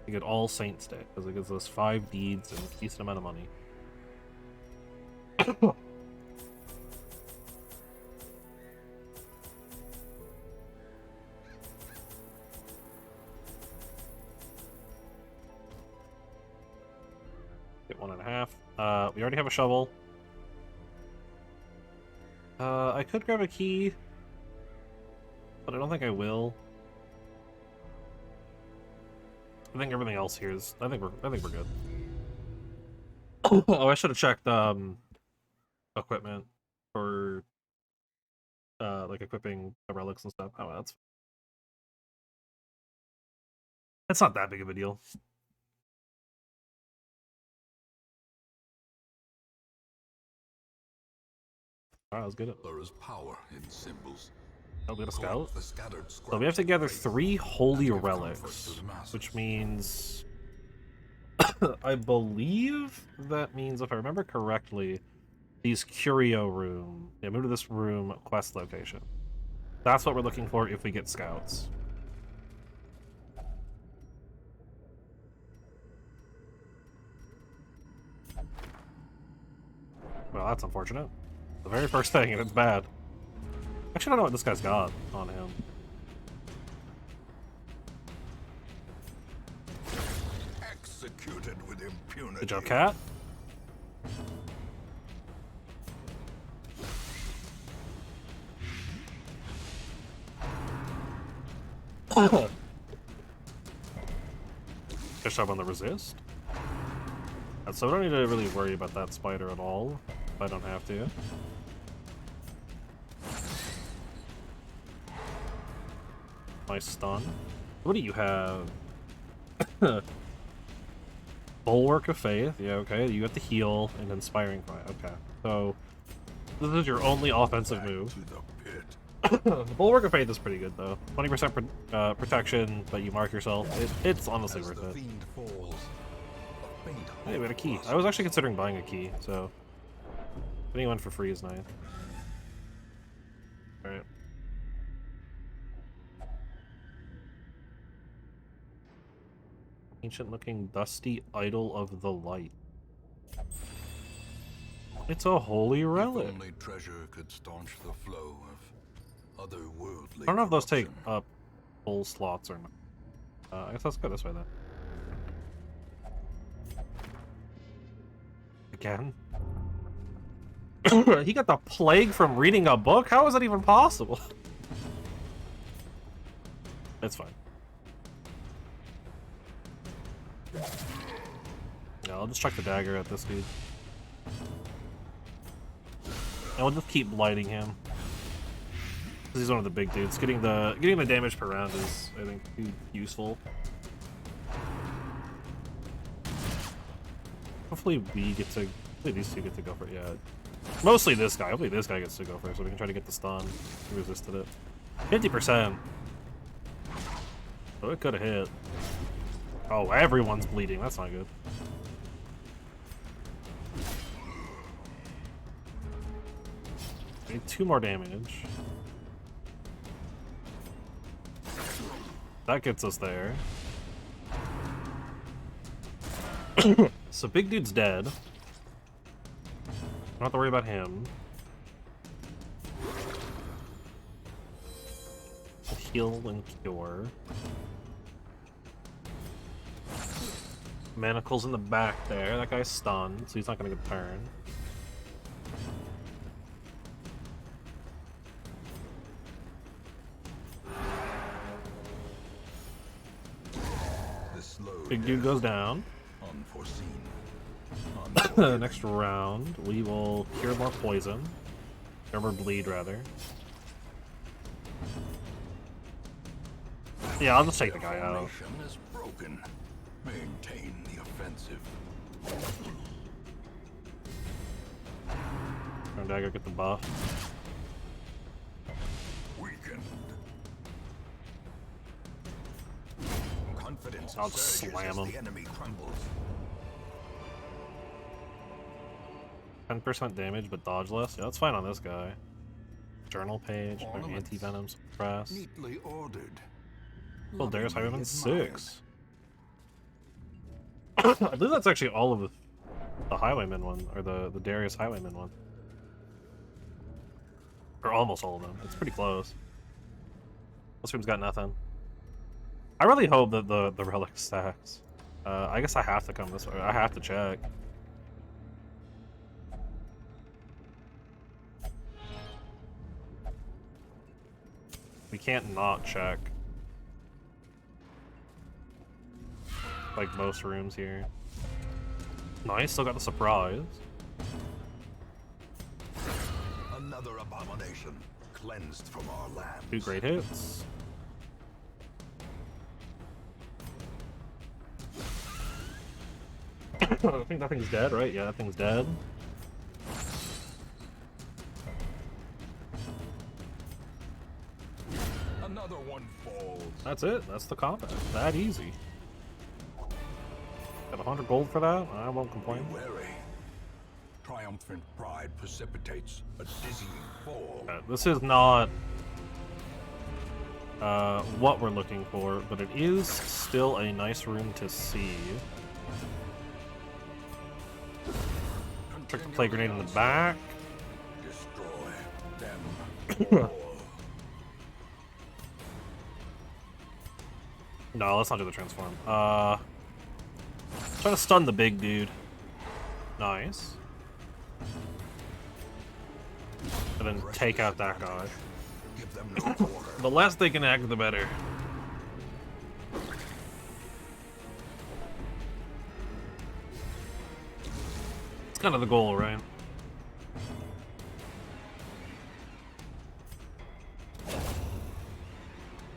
We get All Saints Day, because it gives us 5 deeds and a decent amount of money. Get 1.5. We already have a shovel. I could grab a key, but I don't think I will. I think everything else here is. I think we're good. Oh, I should have checked equipment for like equipping the relics and stuff. Oh, that's not that big of a deal. Alright, let's get it. There is power in symbols. Oh, we got a scout? So we have to gather 3 holy relics, which means... I believe that means, if I remember correctly, these curio room. Yeah, move to this room quest location. That's what we're looking for if we get scouts. Oh, that's unfortunate. The very first thing, and it's bad. Actually, I don't know what this guy's got on him. Executed with impunity. Good job, cat. Good job on the resist. So I don't need to really worry about that spider at all, if I don't have to. Nice stun. What do you have? Bulwark of Faith. Yeah, okay. You got the heal and Inspiring Cry. Okay. So, this is your only offensive move. The Bulwark of Faith is pretty good, though. 20% protection, but you mark yourself. It's honestly worth it. Hey, we got a key. I was actually considering buying a key, so... Getting one for free is nice. Alright. Ancient-looking dusty idol of the light. It's a holy relic. If only treasure could staunch the flow of otherworldly I don't know if those take corruption. up full slots or not. I guess let's go this way then. Again? He got the plague from reading a book? How is that even possible? It's fine. Yeah, I'll just chuck the dagger at this dude. And we'll just keep lighting him. Because he's one of the big dudes. Getting the damage per round is, I think, useful. Hopefully hopefully these two get to go for it, yeah. Mostly this guy. Hopefully this guy gets to go first so we can try to get the stun. He resisted it. 50%. So it could have hit. Oh, everyone's bleeding. That's not good. Need 2 more damage. That gets us there. So big dude's dead. Don't have to worry about him. We'll heal and cure. Manacle's in the back there. That guy's stunned, so he's not gonna get turned. Big dude goes down. Next round, we will cure more poison. Cure more bleed, rather. Yeah, I'll just take the guy out. Is broken. Maintain the offensive. Turn dagger, get the buff. Weakened. Confidence I'll surges slam as him. the enemy crumbles. 10% damage, but dodge less. Yeah, that's fine on this guy. Journal page, or Ornaments. anti-venom suppress. Neatly ordered. Well, Darius Lovingly Highwayman admired. 6. I believe that's actually all of the Highwayman one, or the Darius Highwayman one. Or almost all of them. It's pretty close. This room's got nothing. I really hope that the relic stacks. I guess I have to come this way. I have to check. We can't not check. Like most rooms here. Nice, still got the surprise. Another abomination cleansed from our lands. 2 great hits. I think that thing's dead, right? Yeah, that thing's dead. Another one falls. That's it. That's the combat. That easy. Got 100 gold for that? I won't complain. Be wary. Triumphant pride precipitates a dizzying fall. This is not what we're looking for, but it is still a nice room to see. Check the play grenade in the back. Destroy them all. No, let's not do the transform. Try to stun the big dude. Nice. And then take out that guy. Give them no quarter. The less they can act, the better. It's kind of the goal, right?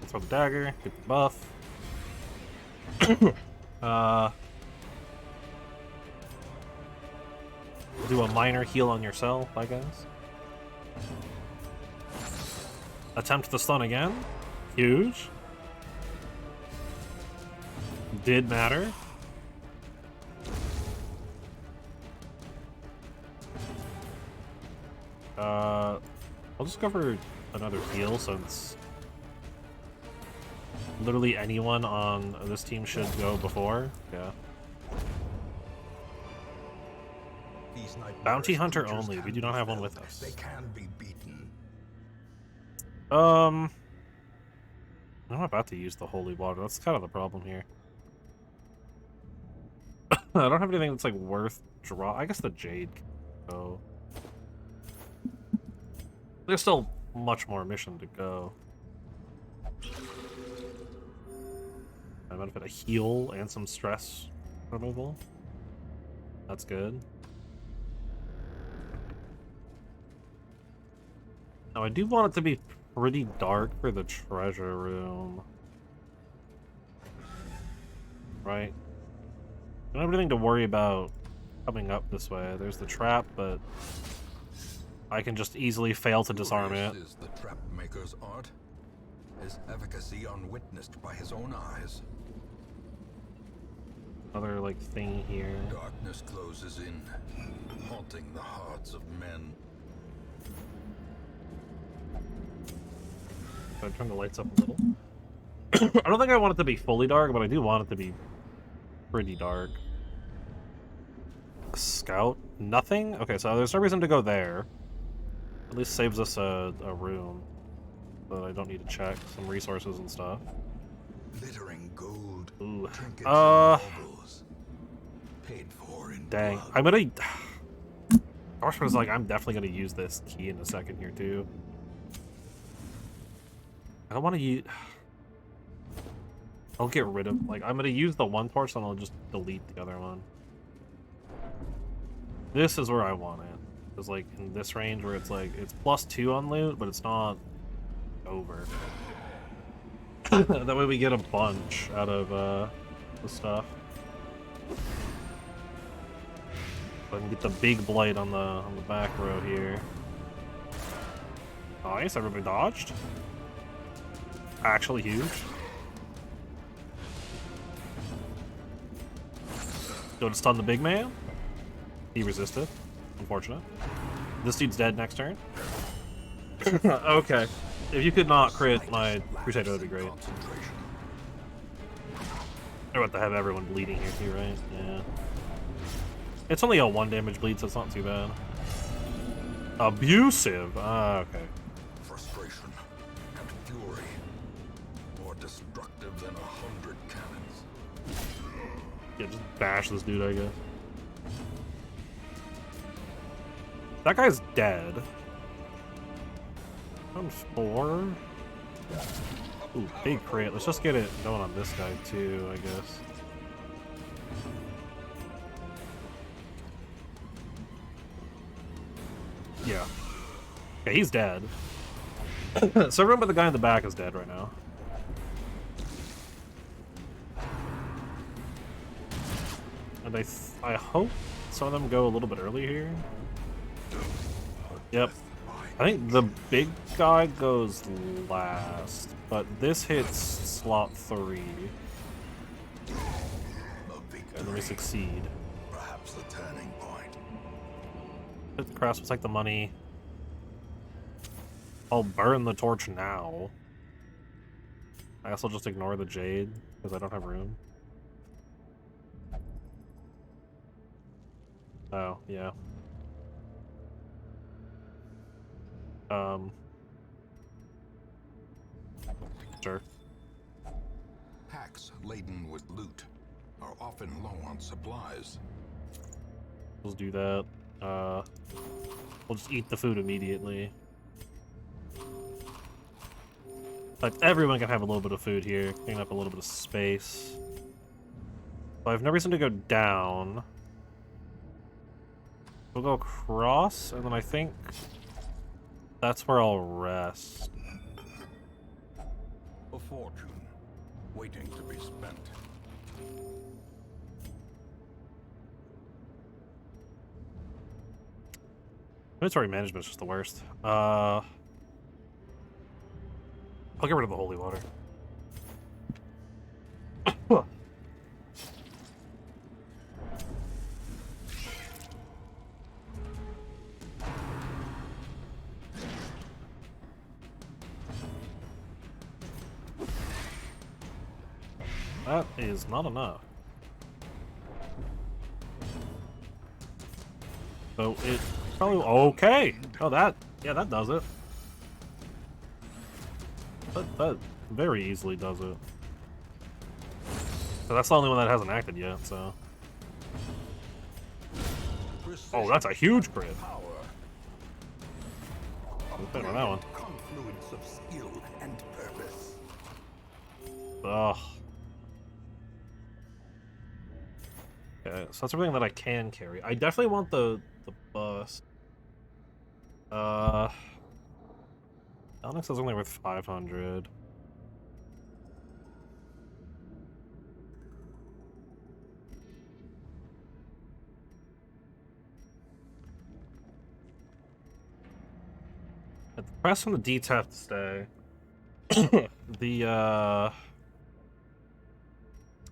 Throw the dagger, get the buff. Do a minor heal on yourself, I guess. Attempt the stun again. Huge. Did matter. I'll just go for another heal since literally anyone on this team should go before. Yeah. Bounty Hunter only. We do not have one with us. They can be beaten. I'm about to use the holy water. That's kind of the problem here. I don't have anything that's like worth draw. I guess the jade can go. There's still much more mission to go. I benefit a heal and some stress removal. That's good. Now I do want it to be pretty dark for the treasure room. Right? Don't have anything to worry about coming up this way. There's the trap, but I can just easily fail to disarm it. This is the trap maker's art. His efficacy unwitnessed by his own eyes. Another like thing here. Darkness closes in, haunting the hearts of men. Should I turn the lights up a little? I don't think I want it to be fully dark, but I do want it to be pretty dark. Scout? Nothing? Okay, so there's no reason to go there. At least saves us a room that I don't need to check. Some resources and stuff. Glittering gold. Ooh. Trinkets and baubles, paid for in Dang. blood. I'm gonna... Horseman's like, I'm definitely gonna use this key in a second here, too. I don't want to use... I'll get rid of... Like, I'm gonna use the one torch, and I'll just delete the other one. This is where I want it. It's like in this range where it's like, it's +2 on loot, but it's not over. That way we get a bunch out of the stuff. I can get the big blight on the back row here. Nice, everybody dodged. Actually huge. Go to stun the big man. He resisted. Unfortunate. This dude's dead next turn. Okay. If you could not crit my Crusader, that'd be great. They're about to have everyone bleeding here too, right? Yeah. It's only a 1 damage bleed, so it's not too bad. Abusive. Ah, okay. Frustration and fury, more destructive than 100 cannons. Yeah, just bash this dude, I guess. That guy's dead. On 4. Ooh, big crit. Let's just get it going on this guy too, I guess. Yeah. Okay, he's dead. So remember the guy in the back is dead right now. And I hope some of them go a little bit early here. Yep. I think the big guy goes last, but this hits slot 3. And then we succeed. Perhaps the turning point. Hit the crest, we'll take the money. I'll burn the torch now. I guess I'll just ignore the jade, because I don't have room. Oh, yeah. Sure. Packs laden with loot are often low on supplies. Let's do that. We'll just eat the food immediately. Like, everyone can have a little bit of food here, clean up a little bit of space. So I have no reason to go down. We'll go across, and then I think that's where I'll rest. A fortune waiting to be spent. Inventory management's just the worst. I'll get rid of the holy water. That is not enough. So it probably okay. Oh, that that does it. That very easily does it. So that's the only one that hasn't acted yet. So. Oh, that's a huge crit. Look at that one. Confluence of skill and purpose. Ugh. Okay, so that's everything that I can carry. I definitely want the bus. Onyx is only worth 500. The press and the Deets have to stay. I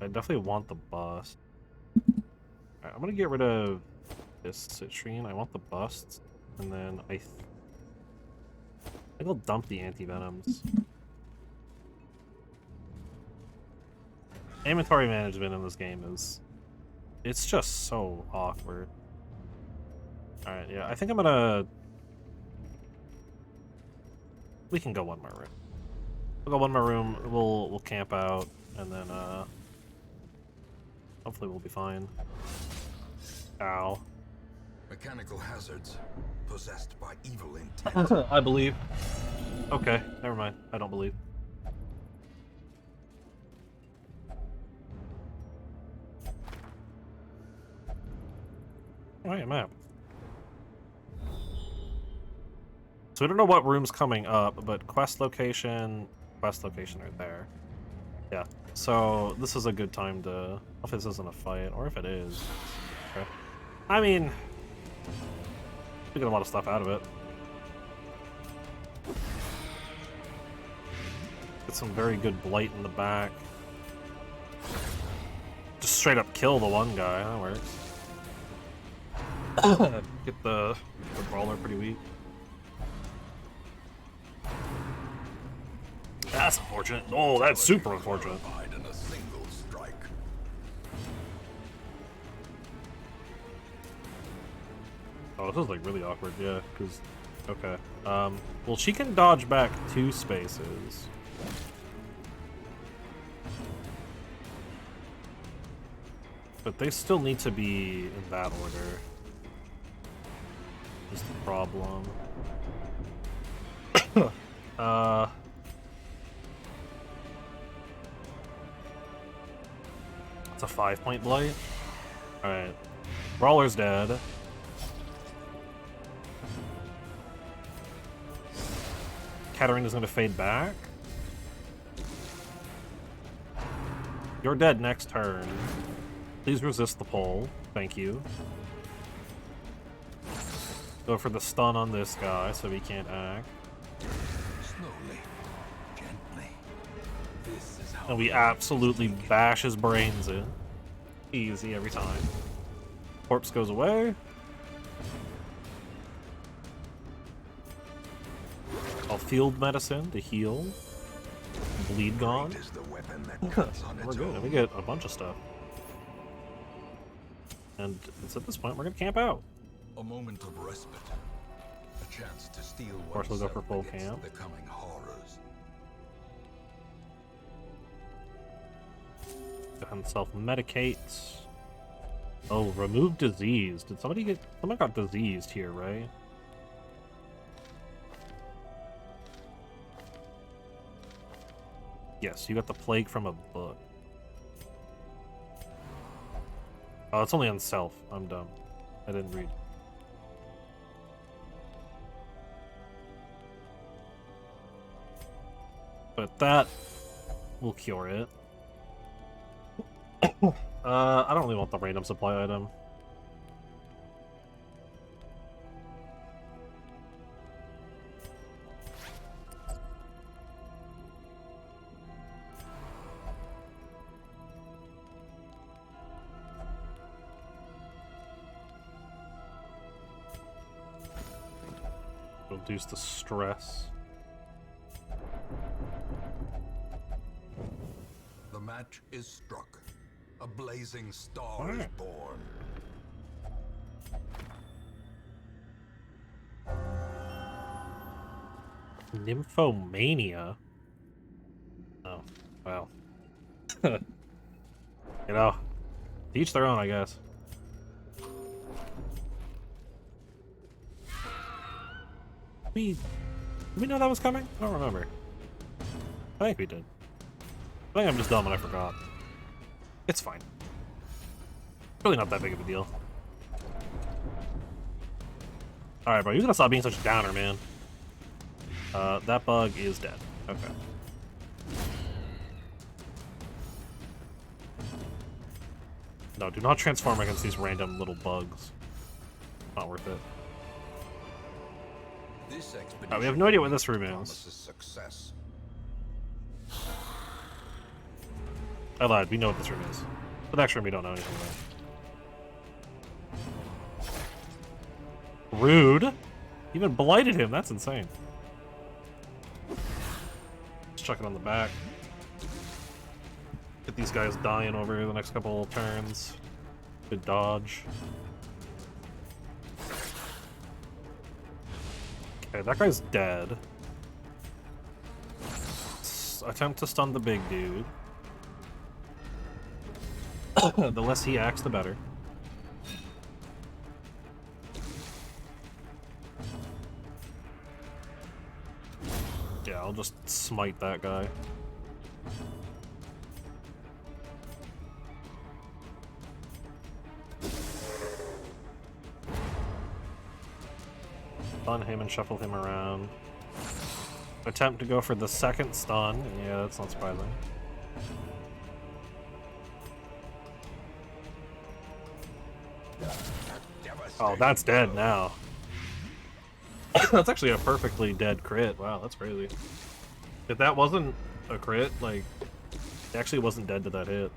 definitely want the bus. Alright, I'm gonna get rid of this citrine. I want the busts, and then I think I'll dump the anti-venoms. Inventory management in this game it's just so awkward. Alright, yeah, I think I'm gonna... We can go one more room. We'll go one more room, we'll camp out, and then, hopefully we'll be fine. Ow. Mechanical hazards possessed by evil intent. I believe. Okay, never mind. I don't believe. Alright, map. So we don't know what room's coming up, but quest location right there. Yeah. So this is a good time to... If this isn't a fight, or if it is. Okay. I mean, we get a lot of stuff out of it. Get some very good blight in the back. Just straight up kill the one guy. That works. Get the brawler pretty weak. That's unfortunate. Oh, that's super unfortunate. In a single strike. Oh, this is like really awkward, yeah, because... Okay. Well, she can dodge back 2 spaces. But they still need to be in that order. Is the problem. It's a 5-point blight. Alright. Brawler's dead. Katarina's gonna fade back. You're dead next turn. Please resist the pull. Thank you. Go for the stun on this guy so he can't act. Slowly, gently. This is how And we absolutely bash his brains in. Easy every time. Corpse goes away. I'll field medicine to heal. Bleed gone. is the weapon that cuts on We're its good. own. We get a bunch of stuff. And it's at this point we're gonna camp out. A moment of respite. A chance to steal Of course, we'll go for full against camp. the coming horrors. Go ahead and self-medicate. Oh, remove disease. Did somebody get... Someone got diseased here, right? Yes, you got the plague from a book. Oh, it's only on self. I'm dumb. I didn't read. But that will cure it. I don't really want the random supply item. Reduce the stress. The match is struck. A blazing star is born. Nymphomania? Oh, well. You know, each their own, I guess. Did we know that was coming? I don't remember. I think we did. I think I'm just dumb and I forgot. It's fine. Really not that big of a deal. Alright, bro, you gotta stop being such a downer, man. That bug is dead. Okay. No, do not transform against these random little bugs. Not worth it. This expedition Alright, we have no idea what this room is. promises success. I lied, we know what this room is. The next room we don't know anything about. Rude! Even blighted him, that's insane. Let's chuck it on the back. Get these guys dying over the next couple of turns. Good dodge. Okay, that guy's dead. Attempt to stun the big dude. The less he acts, the better. Yeah, I'll just smite that guy. Stun him and shuffle him around. Attempt to go for the second stun. Yeah, that's not surprising. Oh, that's dead now. That's actually a perfectly dead crit. Wow, that's crazy. If that wasn't a crit, like, it actually wasn't dead to that hit.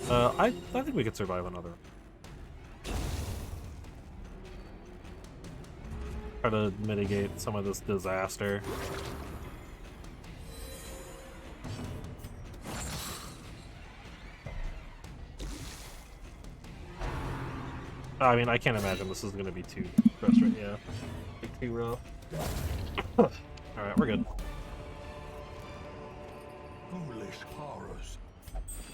I think we could survive another. Try to mitigate some of this disaster. I mean, I can't imagine this is going to be too frustrating. Yeah, too rough. Alright, we're good. Foolish horrors.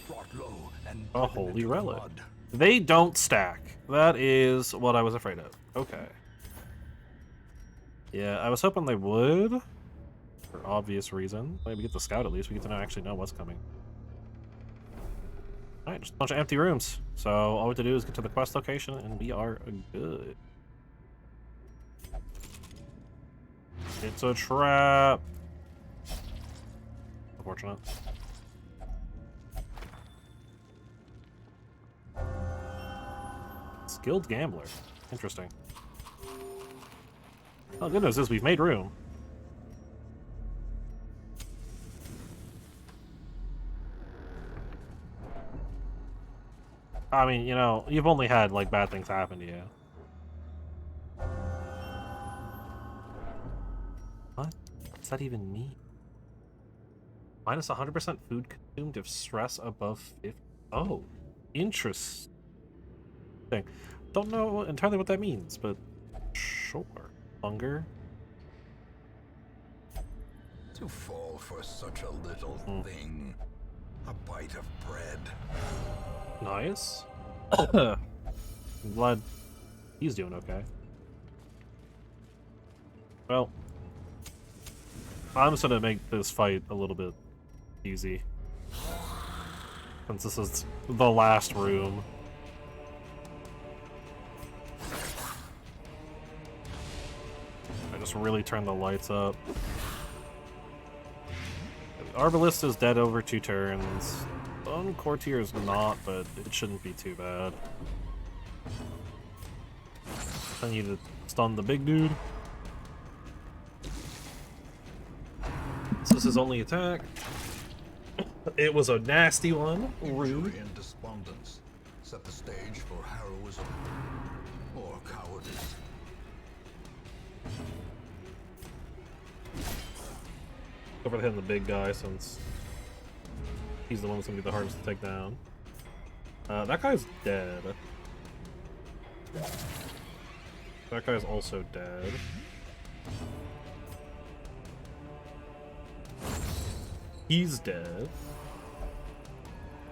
Brought low and A driven holy into the relic. mud. They don't stack. That is what I was afraid of. Okay. Yeah, I was hoping they would. For obvious reason. Maybe get the scout at least. We get to actually know what's coming. Alright, just a bunch of empty rooms. So all we have to do is get to the quest location and we are good. It's a trap. Unfortunate. Skilled gambler. Interesting. Oh, good news is we've made room. I mean, you know, you've only had, like, bad things happen to you. What does that even mean? Minus 100% food consumed if stress above 50. Oh, interest. thing. Don't know entirely what that means, but sure. Hunger. To fall for such a little thing. A bite of bread. Nice. I'm glad he's doing okay. Well, I'm just gonna make this fight a little bit easy. Since this is the last room. I just really turn the lights up. Arbalist is dead over 2 turns. Courtier is not, but it shouldn't be too bad. I need to stun the big dude. This is his only attack. It was a nasty one. Rude. Injury and despondence set the stage for heroism or cowardice. Go for hitting the big guy since he's the one that's gonna be the hardest to take down. That guy's dead. That guy's also dead. He's dead.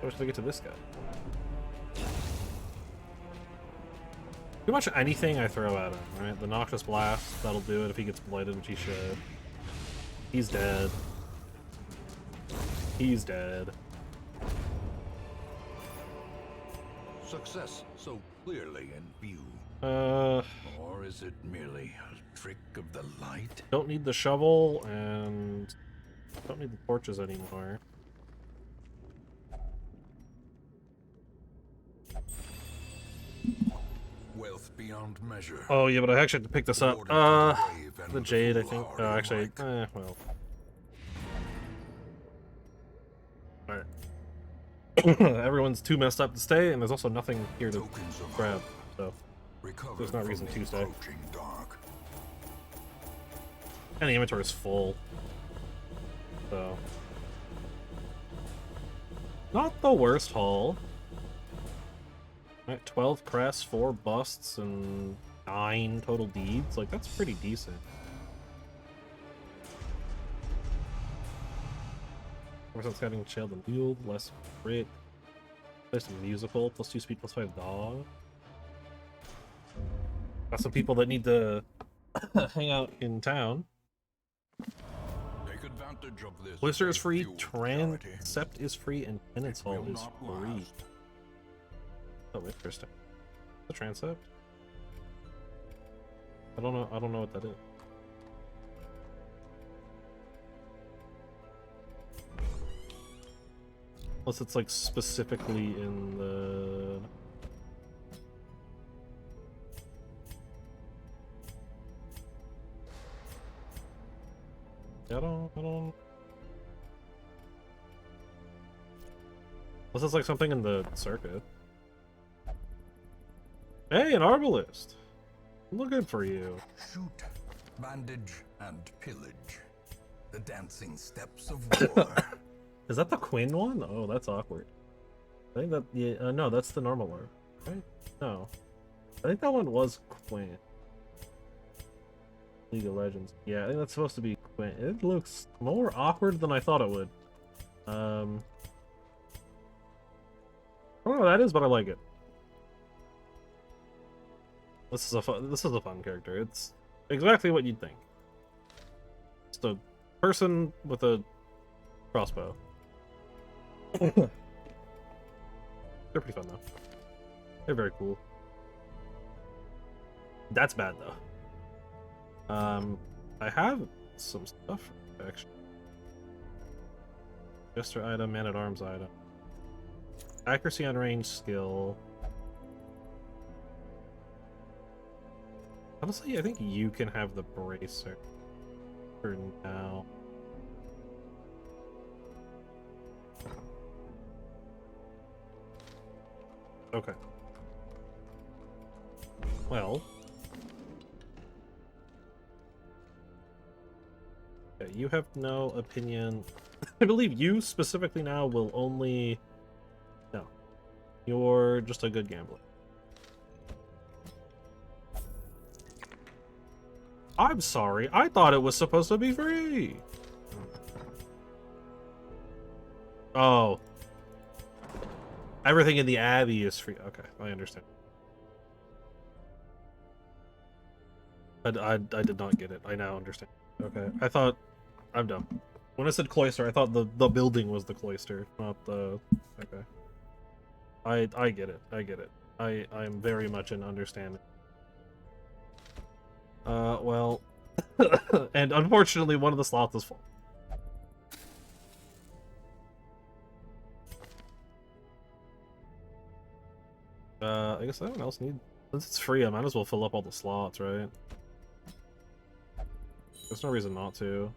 How should I get to this guy? Pretty much anything I throw at him, right? The Noxious Blast, that'll do it if he gets blighted, which he should. He's dead. He's dead. Success so clearly in view. Or is it merely a trick of the light? don't need the shovel, and don't need the torches anymore. Wealth beyond measure. Oh yeah, but I actually have to pick this up. The Jade, I think. Actually, well. Alright. Everyone's too messed up to stay, and there's also nothing here to grab, so there's no reason to stay. And the inventory is full. So. Not the worst haul. Right, 12 crests, 4 busts, and 9 total deeds. Like, that's pretty decent. More scouting, shield and wield, less crit. There's some musical, plus 2 speed, plus 5 dog. Got some people that need to hang out in town. Take advantage of this. Blister is free, Transept is free, and Penance Hall is free. Oh, interesting. The Transept? I don't know what that is. Unless it's like specifically in the... I don't... Unless it's like something in the circuit. Hey, an Arbalist! Look good for you. Shoot, bandage, and pillage. The dancing steps of war. Is that the Quinn one? Oh, that's awkward. I think that... Yeah, no, that's the normal one. Right? No. I think that one was Quinn. League of Legends. Yeah, I think that's supposed to be Quinn. It looks more awkward than I thought it would. I don't know what that is, but I like it. This is a fun character. It's exactly what you'd think. Just a person with a crossbow. They're pretty fun though. They're very cool. That's bad though. I have some stuff actually. Jester item, man-at-arms item. Accuracy on range skill. Honestly, I think you can have the bracer for now. Okay. Well. Okay, you have no opinion. I believe you specifically now will only... No. You're just a good gambler. I'm sorry. I thought it was supposed to be free. Oh. Everything in the Abbey is free. Okay, I understand. I did not get it. I now understand. Okay, I thought... I'm dumb. When I said cloister, I thought the building was the cloister, not the... Okay. I get it. I get it. I'm very much in understanding. Well... and unfortunately, one of the slots is full. I guess anyone else need... Since it's free, I might as well fill up all the slots, right? There's no reason not to.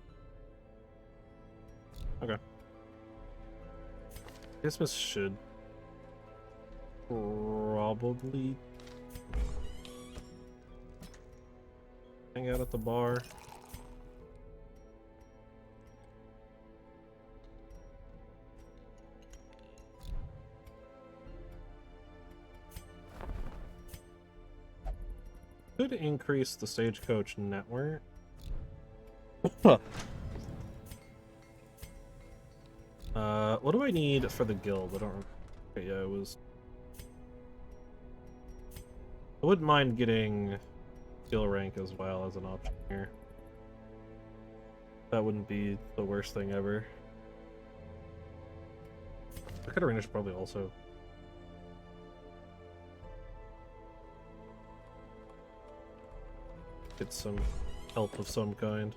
Okay. Dismiss should probably hang out at the bar. Could increase the stagecoach network. What do I need for the guild? I don't remember. Okay, yeah, it was... I wouldn't mind getting skill rank as well as an option here. That wouldn't be the worst thing ever. Katarina should probably also... get some help of some kind.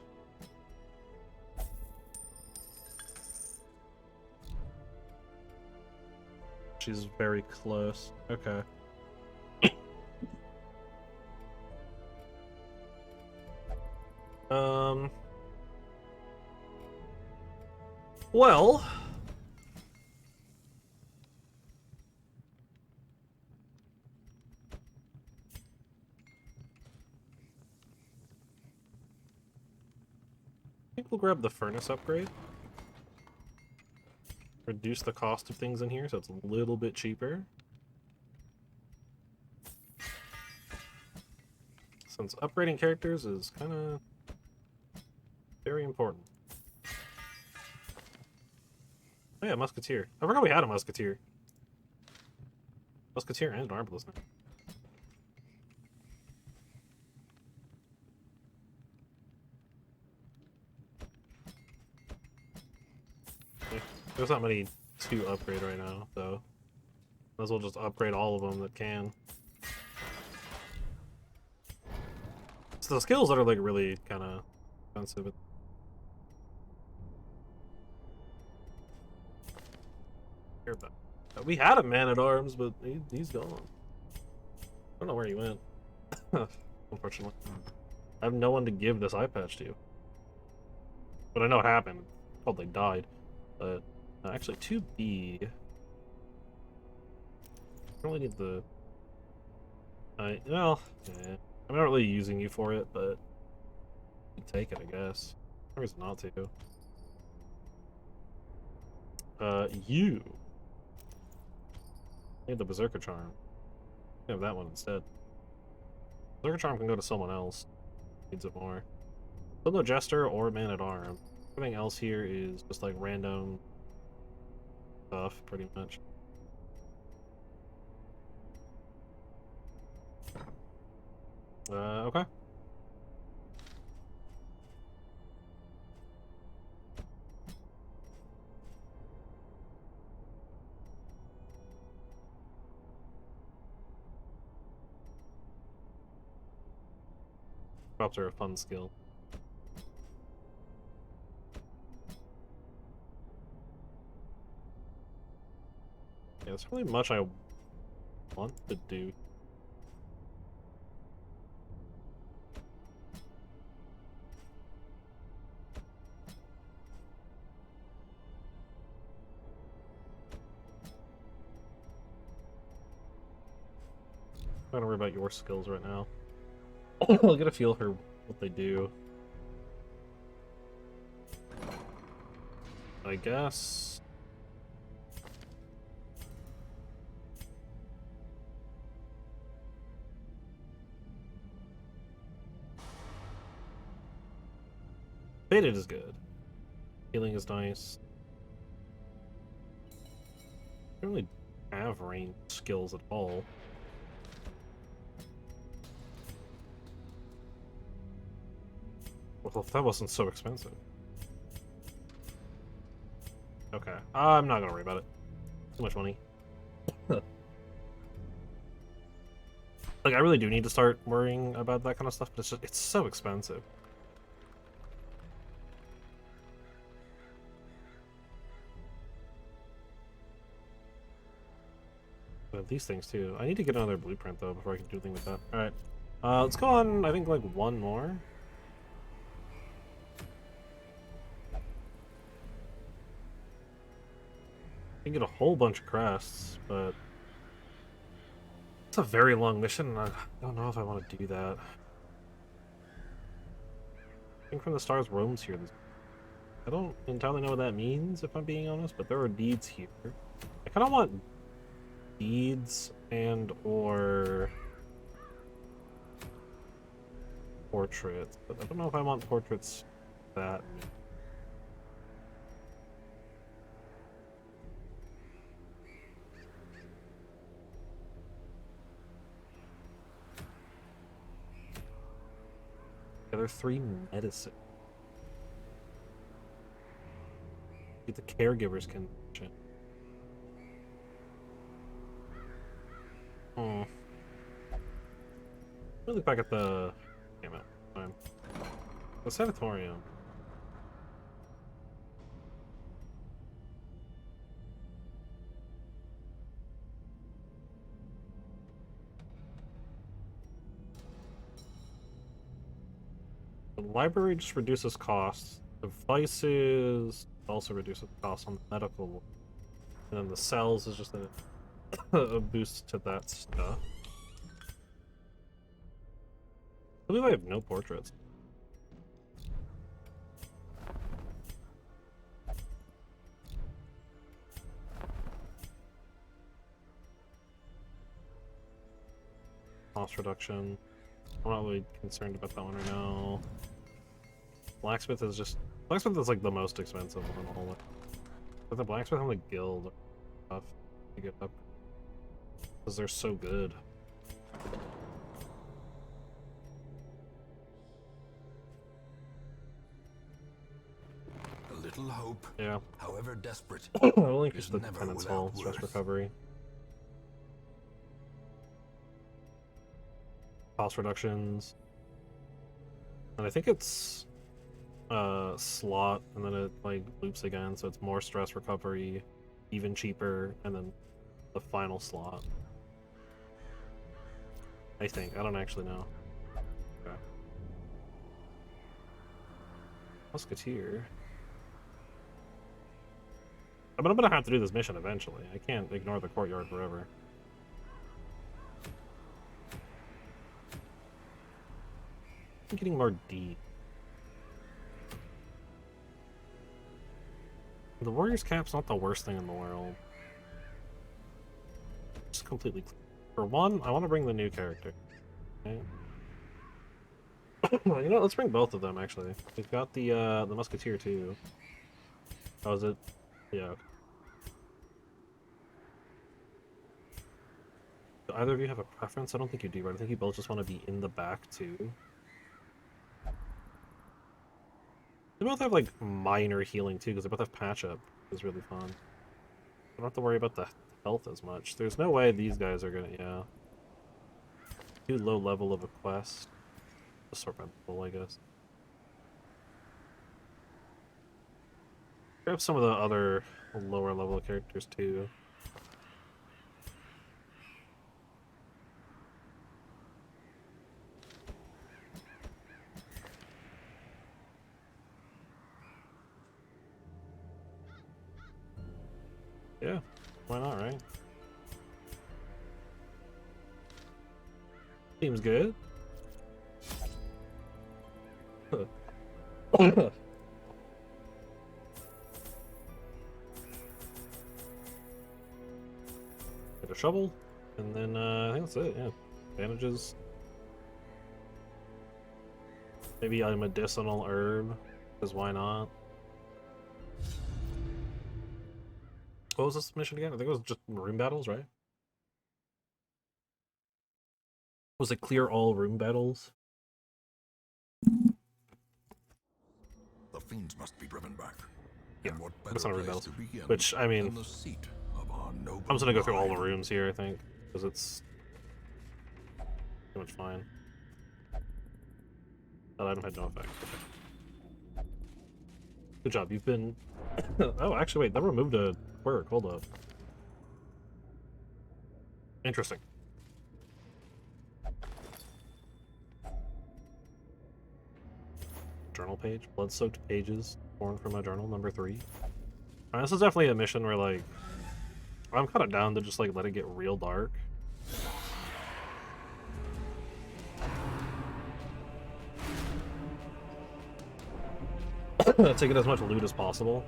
She's very close. Okay. Well... I think we'll grab the furnace upgrade. Reduce the cost of things in here so it's a little bit cheaper. Since upgrading characters is kind of very important. Oh yeah, Musketeer. I forgot we had a Musketeer. Musketeer and an Arbalist now. There's not many to upgrade right now, so might as well just upgrade all of them that can. It's the skills that are like really kind of expensive. We had a man-at-arms, but he's gone. I don't know where he went. Unfortunately. I have no one to give this eye patch to. But I know it happened. Probably died. But actually, 2B. I really need the... well, yeah. I'm not really using you for it, but... you can take it, I guess. No reason not to. You. I need the Berserker Charm. I have that one instead. Berserker Charm can go to someone else. Needs it more. Still no Jester or Man-at-Arm. Everything else here is just like random stuff, pretty much. Okay. Drops are a fun skill. Yeah, there's really much I want to do. I don't worry about your skills right now. I'll get a feel for what they do. I guess. Faded is good. Healing is nice. I don't really have range skills at all. Well, if that wasn't so expensive. Okay, I'm not gonna worry about it. Too much money. Like, I really do need to start worrying about that kind of stuff, but it's so expensive. I have these things too. I need to get another blueprint though before I can do anything with that. Alright. Let's go on, I think, like, one more. You can get a whole bunch of crests, but it's a very long mission, and I don't know if I want to do that. King from the Stars roams here. I don't entirely know what that means, if I'm being honest, but there are deeds here. I kind of want deeds and or portraits, but I don't know if I want portraits that. There are 3 medicine. Get the caregivers condition. Let me look back at the. Damn it. Fine. The sanatorium. The library just reduces costs. Devices also reduces costs on the medical. And then the cells is just a boost to that stuff. I believe I have no portraits. Cost reduction. I'm not really concerned about that one right now. Blacksmith is like the most expensive one in the whole lot. But the blacksmith and the guild are tough to get up because they're so good. A little hope, Yeah. however desperate, I'll increase is the never dependence without hall, stress worth. recovery. Cost reductions. And I think it's slot, and then it like loops again, so it's more stress recovery, even cheaper, and then the final slot. I think. I don't actually know. Okay. Musketeer. I mean, I'm gonna have to do this mission eventually. I can't ignore the courtyard forever. I'm getting more D. The Warrior's Cap's not the worst thing in the world. Just completely. For one, I want to bring the new character. Okay. You know, let's bring both of them actually. We've got the Musketeer too. Oh, is it? Yeah. Do either of you have a preference? I don't think you do, right? I think you both just want to be in the back too. They both have like minor healing too, because they both have patch up. It's really fun. I don't have to worry about the health as much. There's no way these guys are gonna, yeah. Too low level of a quest. Just sort by the pull, I guess. Grab some of the other lower level characters too. Yeah, why not, right? Seems good. Get a shovel, and then I think that's it, yeah. Bandages. Maybe a medicinal herb. Because why not? What was this mission again? I think it was just room battles, right? Was it clear all room battles? The fiends must be driven back. Yeah, And what it's better not room place battles. to begin Which, I mean, than the seat of our noble I'm just gonna go through all the bride. rooms here, I think, because it's pretty much fine. That item had no effect. Okay. Good job, you've been... Oh, actually, wait, that removed a quirk. Hold up. Interesting. Journal page. Blood-soaked pages torn from my journal, number 3. This is definitely a mission where, like, I'm kind of down to just, like, let it get real dark. To get as much loot as possible.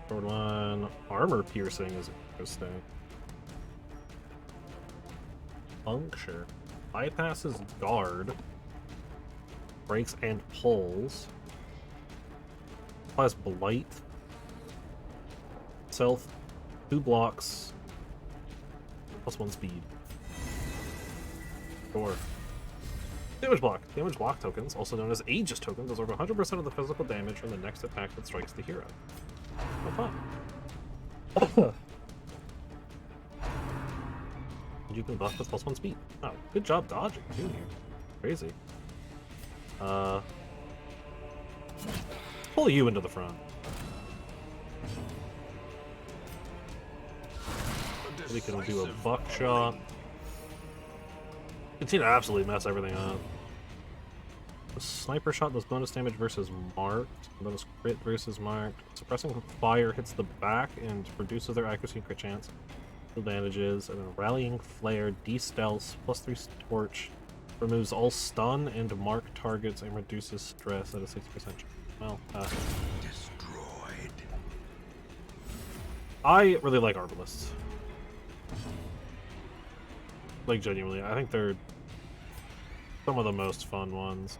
Third one, armor piercing is interesting. Puncture. Bypasses guard. Breaks and pulls. Applies blight. Self. 2 blocks. +1 speed. Sure. Damage block. Damage block tokens, also known as Aegis tokens, absorb 100% of the physical damage from the next attack that strikes the hero. Oh, fun. You can buff with +1 speed. Oh, good job dodging too here. Crazy. Pull you into the front. We can do a buckshot. Continue to absolutely mess everything up. A sniper shot does bonus damage versus marked. Bonus crit versus marked. Suppressing fire hits the back and reduces their accuracy and crit chance. Advantages, and then rallying flare, de-stealth, +3 torch, removes all stun and mark targets and reduces stress at a 60% chance. Well, Destroyed. I really like Arbalists. Like, genuinely, I think they're some of the most fun ones.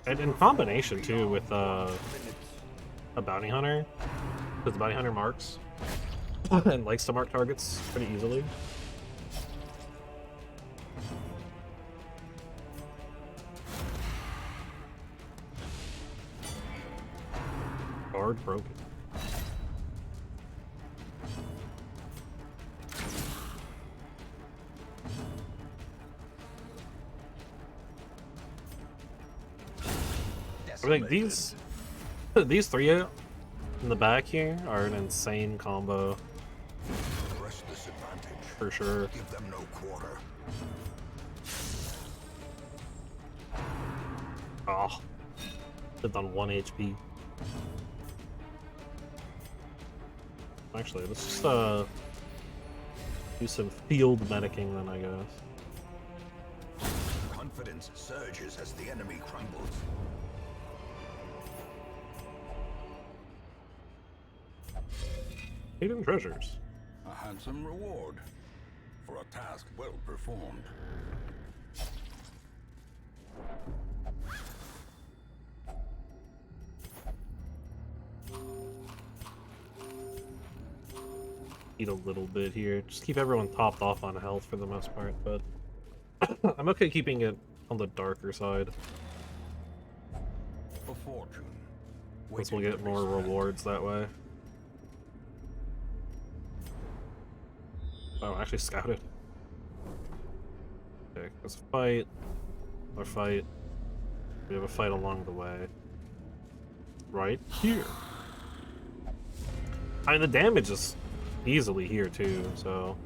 And in combination, too, with a bounty hunter, because the bounty hunter marks and likes to mark targets pretty easily. Guard broken. I think these 3 in the back here are an insane combo Press this advantage. for sure. Give them no quarter. Oh, lived on 1 HP. Actually, let's just do some field medicing then, I guess. Confidence surges as the enemy crumbles. Hidden treasures. A handsome reward for a task well performed. Eat a little bit here. Just keep everyone topped off on health for the most part, but I'm okay keeping it on the darker side. A fortune. Since we'll get more rewards that way. Oh, I actually scouted. Okay, let's fight. Another fight. We have a fight along the way. Right here. I mean, the damage is easily here too, so...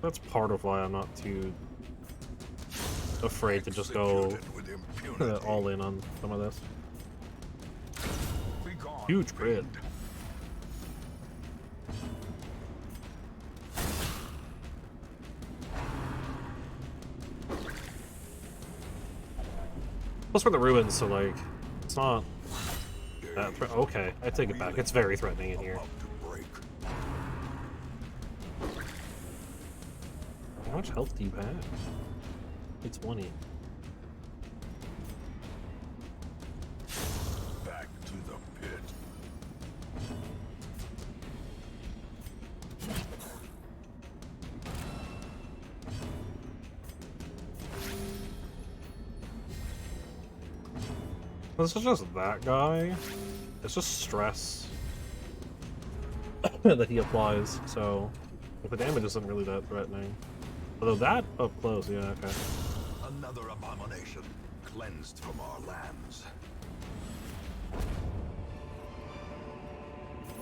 That's part of why I'm not too afraid to just go all in on some of this. Huge crit. Plus for the ruins, so like, It's not that okay, I take it back. It's very threatening in here. About to break. How much health do you have? It's 20. Back to the pit. This is just that guy. It's just stress that he applies, so the damage isn't really that threatening. Although that up close, yeah, okay. Another abomination cleansed from our lands.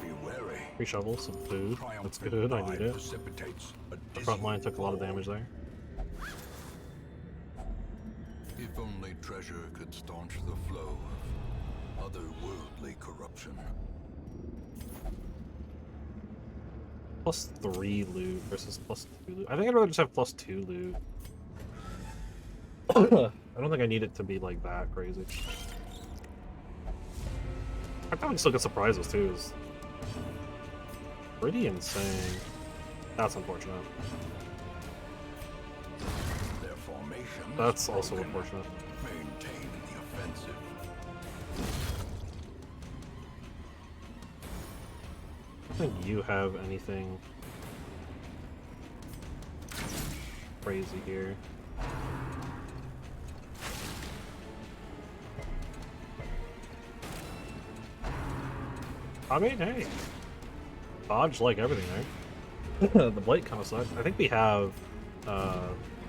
Be wary. 3 shovels, some food. That's Triumphant good, I need pride it. precipitates a The front line dizzying took a lot of fall. damage there. If only treasure could staunch the flow of otherworldly corruption. +3 loot versus +2 loot. I think I'd rather just have +2 loot. I don't think I need it to be like that crazy. I probably still get surprises too. Is pretty insane. That's unfortunate. Their formation That's also unfortunate. maintain the offensive. I don't think you have anything crazy here. I mean, hey, dodge like everything, right? The blight kind of sucks. I think we have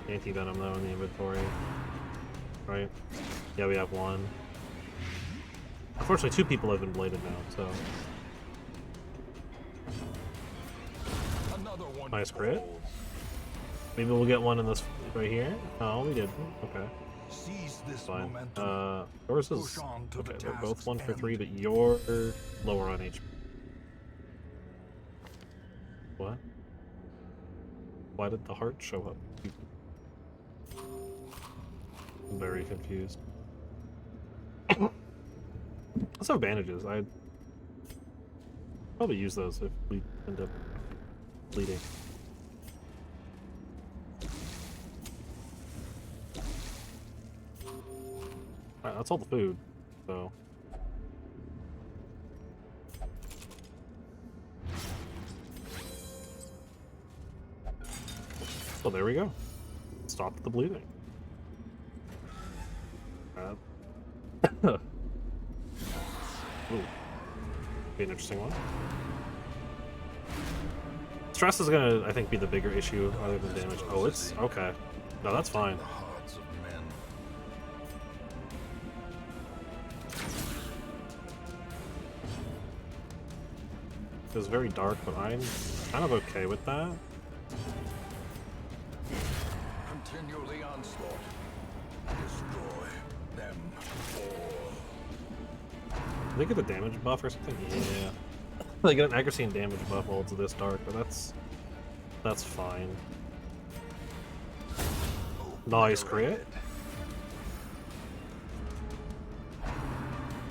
anti-venom though in the inventory, right? Yeah, we have 1. Unfortunately, 2 people have been bladed now, so Another one nice crit. falls. Maybe we'll get 1 in this right here. Oh, we didn't. Okay, Seize this fine. momentum. Yours is Push on to okay. the They're both task's 1 for 3, end. but you're lower on HP. What? Why did the heart show up? I'm very confused. Let's have bandages. I'd probably use those if we end up bleeding. Alright, that's all the food, so. So there we go. Stop the bleeding. Ooh. Be an interesting one. Stress is gonna, I think, be the bigger issue other than damage. Oh, it's okay. No, that's fine. The hearts of men. It was very dark, but I'm kind of okay with that. Continually onslaught. Destroy them all. Did they get a damage buff or something? Yeah. They get an accuracy and damage buff while it's this dark, but that's fine. Nice crit.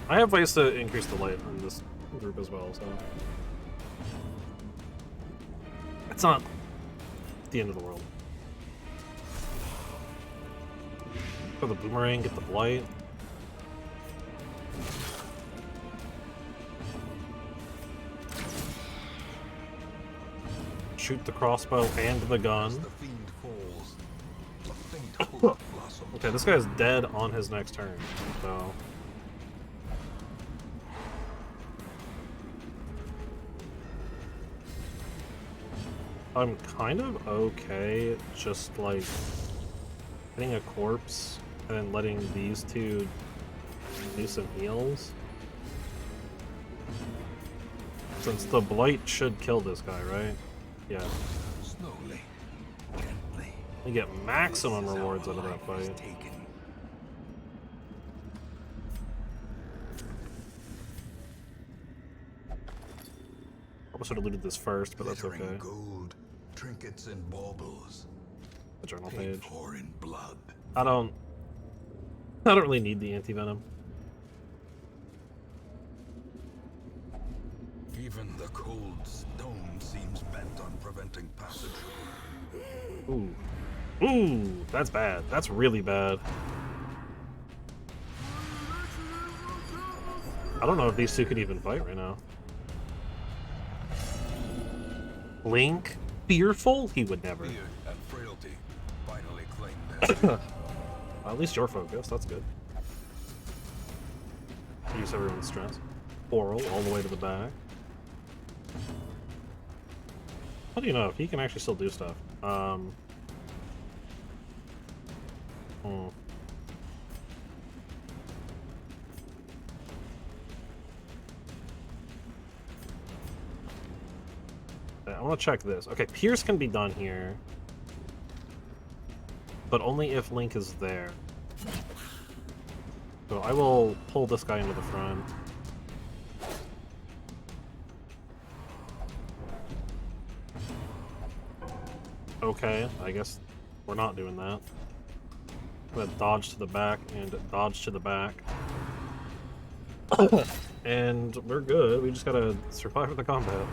I have ways to increase the light on this group as well, so it's not the end of the world. For the boomerang, get the blight. Shoot the crossbow and the gun. The fiend falls. A faint hope blossoms. Okay, this guy's dead on his next turn, so. I'm kind of okay just like hitting a corpse and then letting these two do some heals. Since the blight should kill this guy, right? Yeah. Slowly, gently. You get maximum This is how rewards a out of that life is fight. taken. Probably should have looted this first, but that's Glittering okay. gold, trinkets and baubles, The journal paid page. for in blood. I don't really need the anti-venom. Even the cold stone seems bent on preventing passage. Ooh. Ooh, that's bad. That's really bad. I don't know if these two could even fight right now. Link? Fearful? He would never. Fear and frailty finally claimed their At least you're focused, that's good. Use everyone's stress. Oral all the way to the back. How do you know if he can actually still do stuff? Okay, I want to check this. Okay, Pierce can be done here. But only if Link is there. So I will pull this guy into the front. Okay, I guess we're not doing that. I'm gonna dodge to the back and dodge to the back. And we're good, we just gotta survive the combat.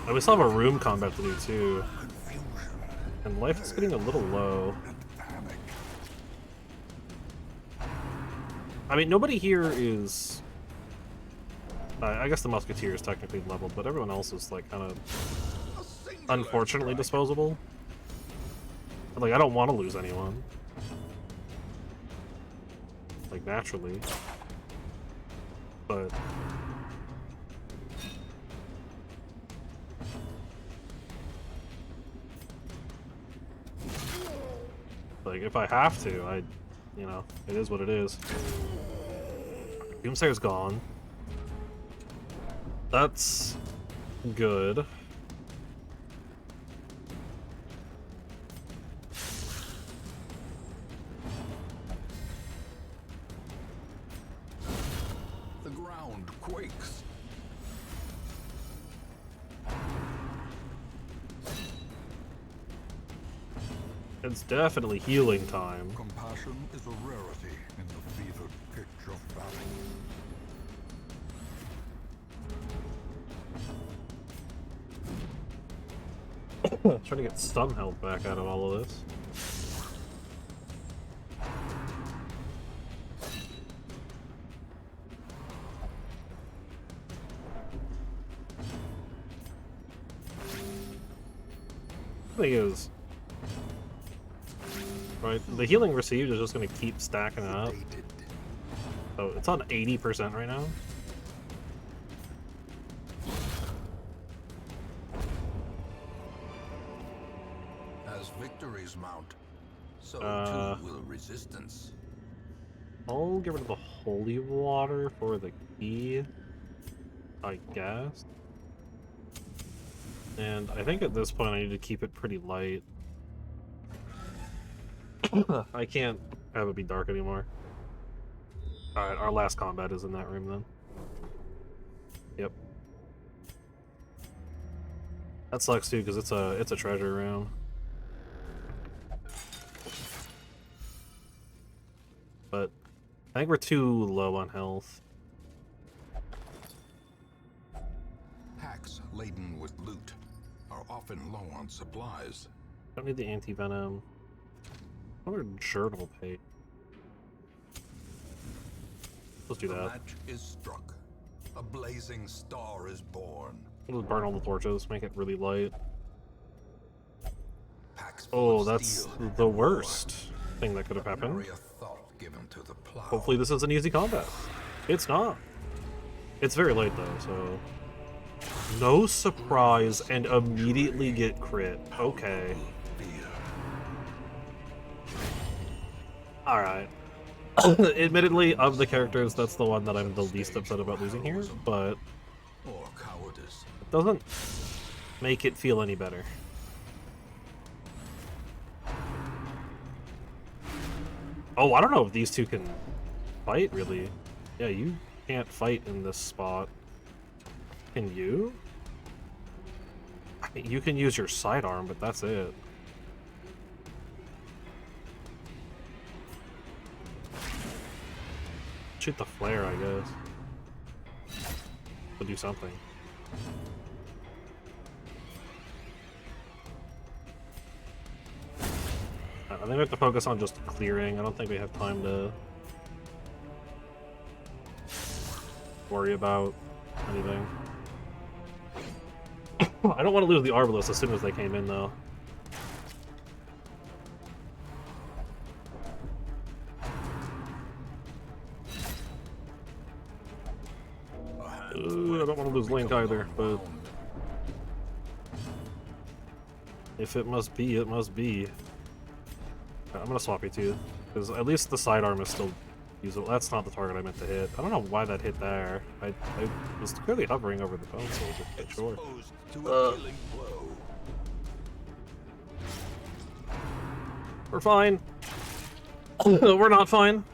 And we still have a room combat to do too. And life is getting a little low. I mean, nobody here is... I guess the Musketeer is technically leveled, but everyone else is, like, kind of... unfortunately disposable. Like, I don't want to lose anyone. Like, naturally. But... like, if I have to, you know, it is what it is. Doomsayer's gone. That's good. The ground quakes. It's definitely healing time. Compassion is a rarity in the fevered pitch of battle. Trying to get some health back out of all of this. The thing is, right, the healing received is just going to keep stacking up. Oh, it's on 80% right now. As victories mount, so too will resistance. I'll get rid of the holy water for the key, I guess. And I think at this point I need to keep it pretty light. I can't have it be dark anymore. Alright, our last combat is in that room then. Yep. That sucks too, because it's a treasure room. But I think we're too low on health. Packs laden with loot are often low on supplies. Don't need the anti-venom. Another journal page. Let's do The that. match is struck. A blazing star is born. We'll just burn all the torches, make it really light. Packs full Oh, of that's steel the and worst war, thing that could have but happened. nary a thought given to the plow. Hopefully this is an easy combat. It's not. It's very late though, so... no surprise and immediately get crit. Okay. Alright. Admittedly, of the characters, that's the one that I'm the least upset about losing here, but Or cowardice. it doesn't make it feel any better. Oh, I don't know if these two can fight, really. Yeah, you can't fight in this spot. Can you? I mean, you can use your sidearm, but that's it. Shoot the flare, I guess. to do something. I think we have to focus on just clearing. I don't think we have time to worry about anything. I don't want to lose the Arbalest as soon as they came in, though. I don't want to lose Link either, but if it must be, it must be. I'm gonna swap you too, because at least the sidearm is still usable. That's not the target I meant to hit. I don't know why that hit there. I was clearly hovering over the phone, so I was sure. We're fine. We're not fine.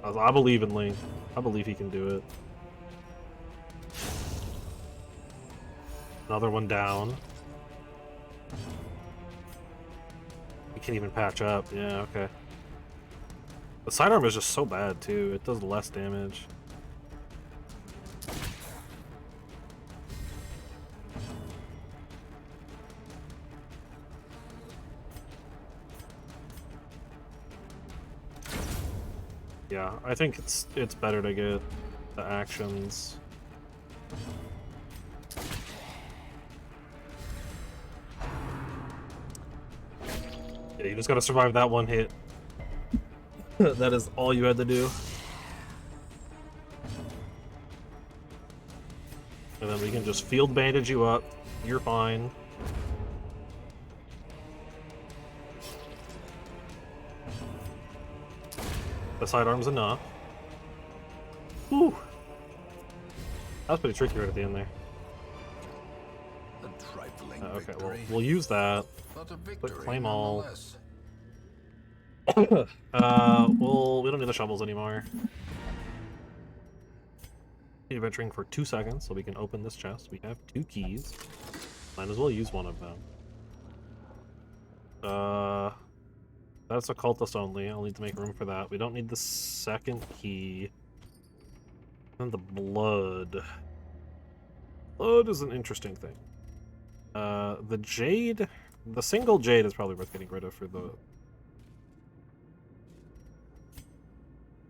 I believe in Link. I believe he can do it. Another one down. We can't even patch up. Yeah, okay. The sidearm is just so bad, too. It does less damage. Yeah, I think it's better to get the actions. Yeah, you just gotta survive that one hit. That is all you had to do. And then we can just field bandage you up. You're fine. The sidearm's enough. Whew. That was pretty tricky right at the end there. Okay, well, we'll use that. But claim all. Well, we don't need the shovels anymore. Keep adventuring for 2 seconds so we can open this chest. We have 2 keys. Might as well use one of them. That's occultist only. I'll need to make room for that. We don't need the second key. And the blood. Blood is an interesting thing. The jade... The single jade is probably worth getting rid of for the...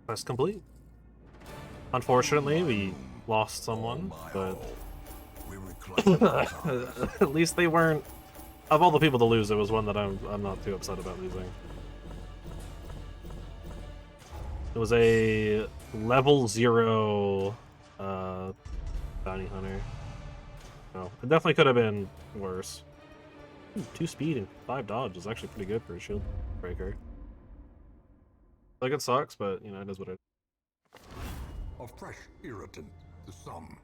quest complete. Unfortunately, we lost someone, but... at least they weren't... Of all the people to lose, it was one that I'm not too upset about losing. It was a level 0 bounty hunter. No, it definitely could have been worse. 2 speed and 5 dodge is actually pretty good for a shield breaker. Like, it sucks, but you know, it is what it is. A fresh irritant to some.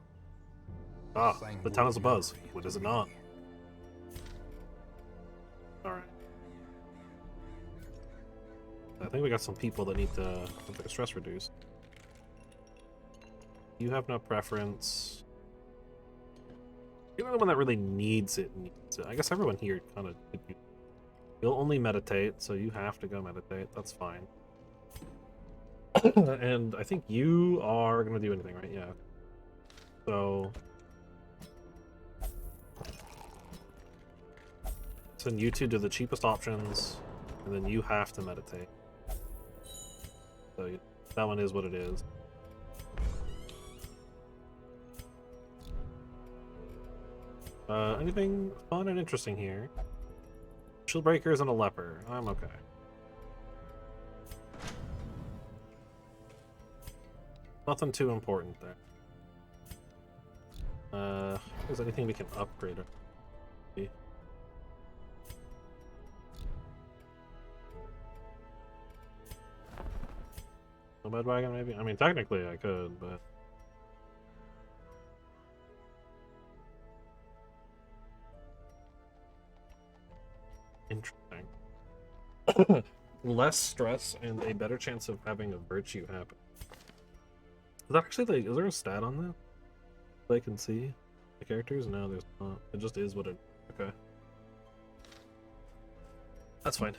Ah, the town is abuzz. What is it not? Alright. I think we got some people that need to have their stress reduced. You have no preference. You're the one that really needs it. I guess everyone here kind of... You'll only meditate, so you have to go meditate. That's fine. And I think you are going to do anything, right? Yeah. So... send you two to the cheapest options, and then you have to meditate. So that one is what it is. Anything fun and interesting here? Shield breakers and a leper. I'm okay. Nothing too important there. Is there anything we can upgrade? A bedwagon, maybe? I mean, technically I could, but... Interesting. Less stress and a better chance of having a virtue happen. Is that actually, like, is there a stat on that? That I can see? The characters? No, there's not. It just is what it... Okay. That's fine.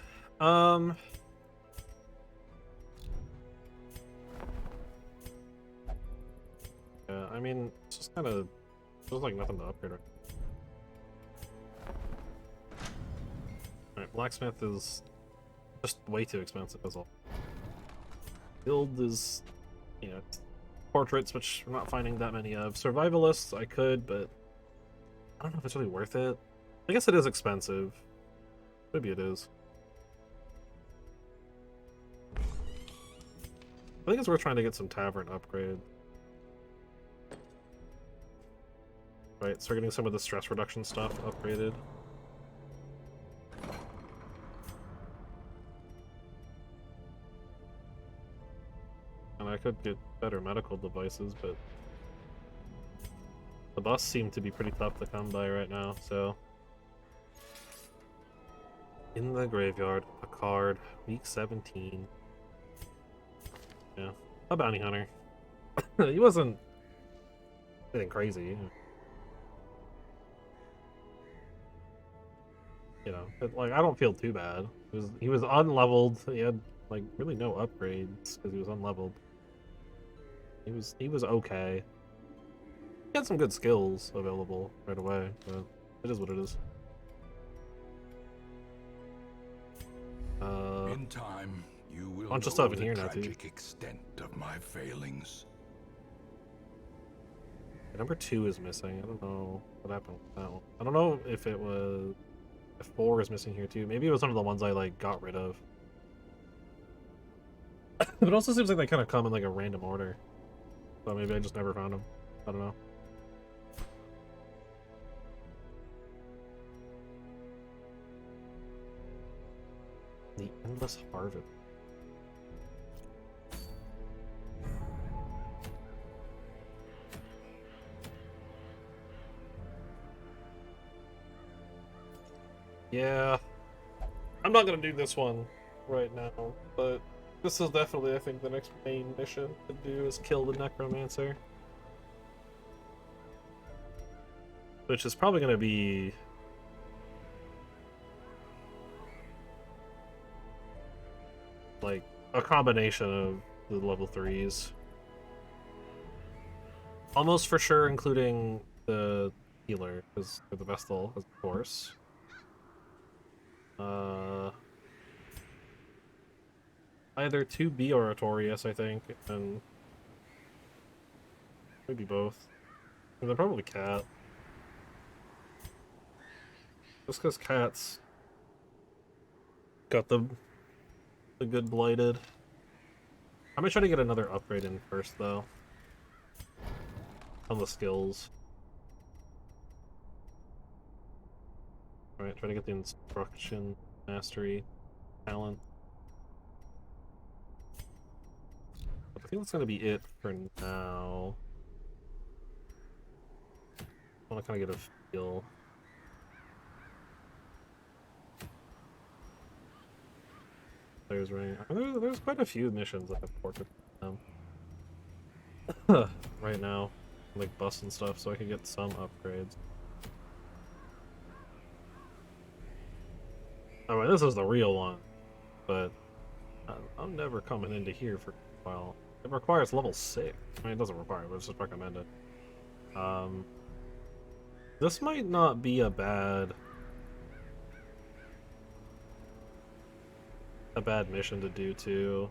mean, it's just kind of feels like nothing to upgrade. Alright, blacksmith is just way too expensive as well. Build is, you know, portraits, which we're not finding that many of. Survivalists, I could, but I don't know if it's really worth it. I guess it is expensive. Maybe it is. I think it's worth trying to get some tavern upgrade. Right, start getting some of the stress reduction stuff upgraded. And I could get better medical devices, but the bus seemed to be pretty tough to come by right now, so. In the graveyard, a card, week 17. Yeah, a bounty hunter. He wasn't anything crazy. You know, but, like, I don't feel too bad. He was unleveled. He had like really no upgrades because he was unleveled. He was okay. He had some good skills available right away, but it is what it is. In time, you will bunch of know stuff in the here now, too. tragic extent of my failings. Number 2 is missing. I don't know what happened with that one. I don't know if it was... If 4 is missing here too. Maybe it was one of the ones I like got rid of. But it also seems like they kind of come in like a random order. So maybe I just never found them. I don't know. The Endless Harvest. Yeah, I'm not gonna do this one right now, but this is definitely, I think, the next main mission to do is kill the Necromancer. Which is probably gonna be... like, a combination of the level 3s. Almost for sure including the healer, because they're the Vestal, of course. Either 2B or Artorias, I think, and maybe both. And they're probably Cat. Just because Cat's got the good blighted. I'm gonna try to get another upgrade in first, though. On the skills. Alright, try to get the Instruction Mastery talent. I think that's gonna be it for now. I wanna kinda get a feel. There's right. There's quite a few missions that have portrait right now. Like bus and stuff, so I can get some upgrades. I mean, this is the real one, but I'm never coming into here for a while. It requires level 6. I mean, it doesn't require it, but it's just recommended. This might not be a bad mission to do too.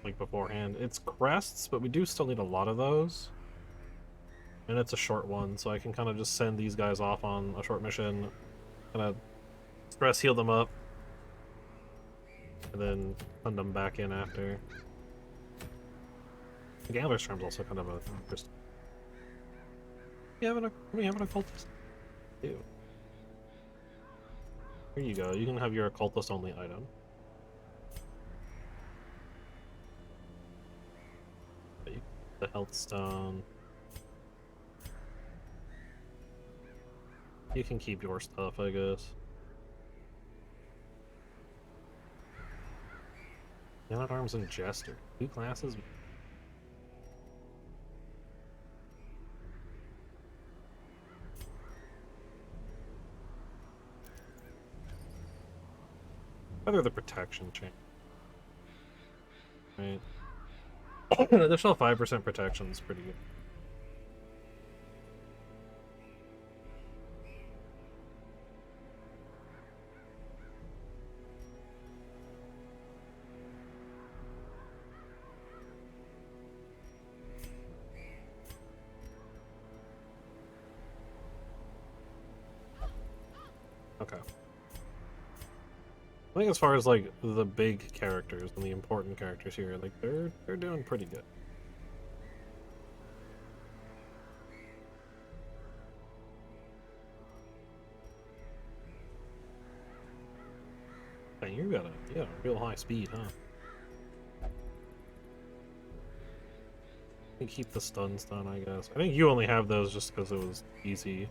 Like beforehand. It's crests, but we do still need a lot of those. And it's a short one, so I can kind of just send these guys off on a short mission, kind of stress heal them up, and then send them back in after. The Gambler's Charm's also kind of a interesting. We have an occultist. Ew. Here you go. You can have your occultist only item. The health stone. You can keep your stuff, I guess. Man at Arms and Jester. 2 classes. Rather the protection chain. Right. An additional 5% protection is pretty good. Okay. I think as far as like the big characters and the important characters here, like they're doing pretty good. Dang, you got a real high speed, huh? You keep the stuns done, I guess. I think you only have those just because it was easy.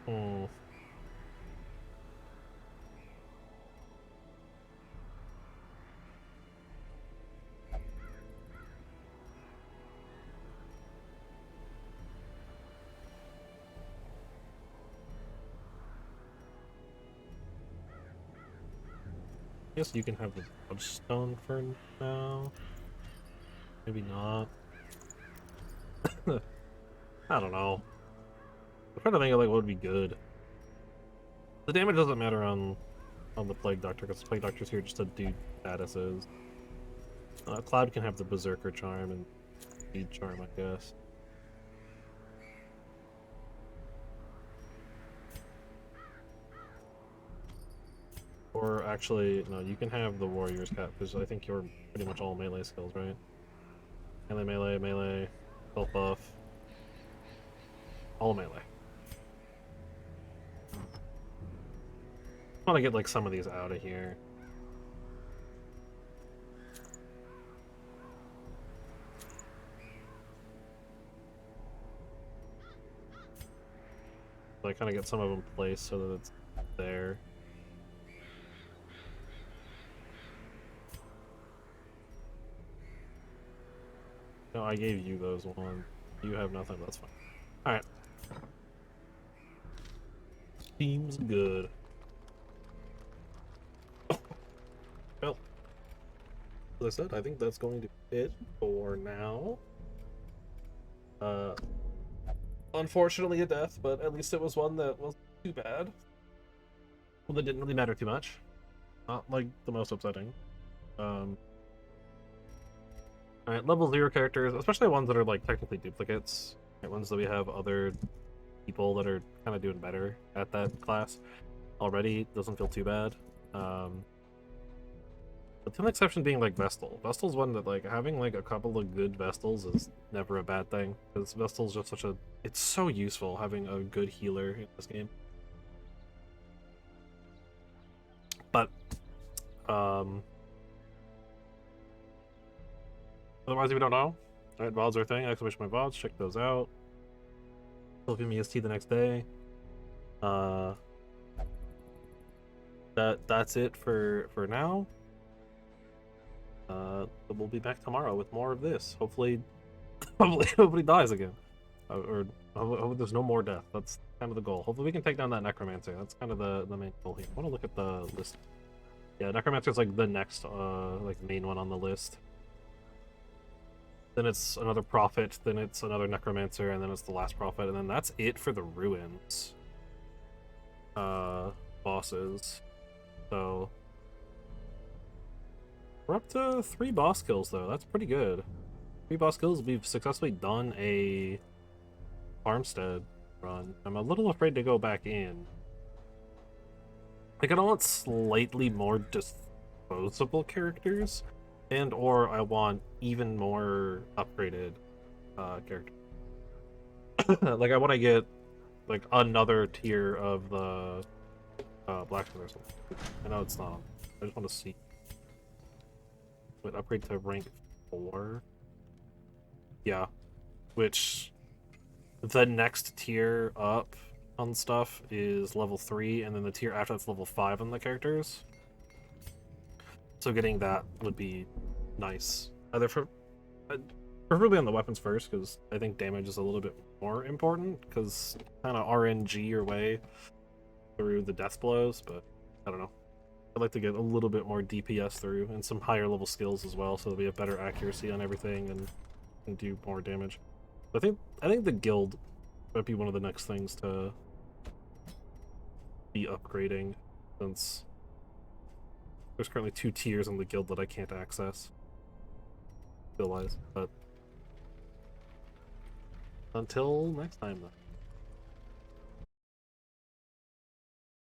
Hmm. I guess you can have the Bloodstone for now. Maybe not. I don't know. I'm trying to think of like what would be good. The damage doesn't matter on the Plague Doctor because the Plague Doctor's here just to do statuses. Cloud can have the Berserker Charm and Speed Charm, I guess. Or actually, no, you can have the Warrior's Cap because I think you're pretty much all melee skills, right? Melee, health buff, all melee. I want to get like some of these out of here. So I kind of get some of them placed so that it's there. No, I gave you those ones. You have nothing, that's fine. Alright. Seems good. Well, as I said, I think that's going to be it for now. Unfortunately a death, but at least it was one that wasn't too bad. Well, that didn't really matter too much. Not like the most upsetting. Alright, level 0 characters, especially ones that are like technically duplicates. Right, ones that we have other people that are kind of doing better at that class already, doesn't feel too bad. But the only exception being like Vestal. Vestal's one that like having like a couple of good Vestals is never a bad thing. Because Vestal's just such a... It's so useful having a good healer in this game. But, otherwise, if you don't know, alright, VODs are a thing. Exclamation my VODs, check those out. Film EST the next day. That's it for now. We'll be back tomorrow with more of this. Hopefully nobody dies again, or hopefully there's no more death. That's kind of the goal. Hopefully we can take down that Necromancer. That's kind of the main goal here. I want to look at the list. Yeah, Necromancer's like the next like main one on the list. Then it's another Prophet, then it's another Necromancer, and then it's the last Prophet, and then that's it for the Ruins bosses. So we're up to 3 boss kills though. That's pretty good. 3 boss kills. We've successfully done a farmstead run. I'm a little afraid to go back in. Like, I don't want slightly more disposable characters, and or I want even more upgraded characters. Like, I want to get like another tier of the blacksmith or something. I know it's not. I just want to see. Wait, upgrade to rank 4. Yeah, which the next tier up on stuff is level 3, and then the tier after that's level 5 on the characters. So getting that would be nice. Either for Preferably on the weapons first, because I think damage is a little bit more important, because kind of RNG your way through the death blows, but I don't know. I'd like to get a little bit more DPS through, and some higher level skills as well, so that we have better accuracy on everything and can do more damage. I think the guild might be one of the next things to be upgrading, since there's currently 2 tiers in the guild that I can't access skill-wise, but until next time, then.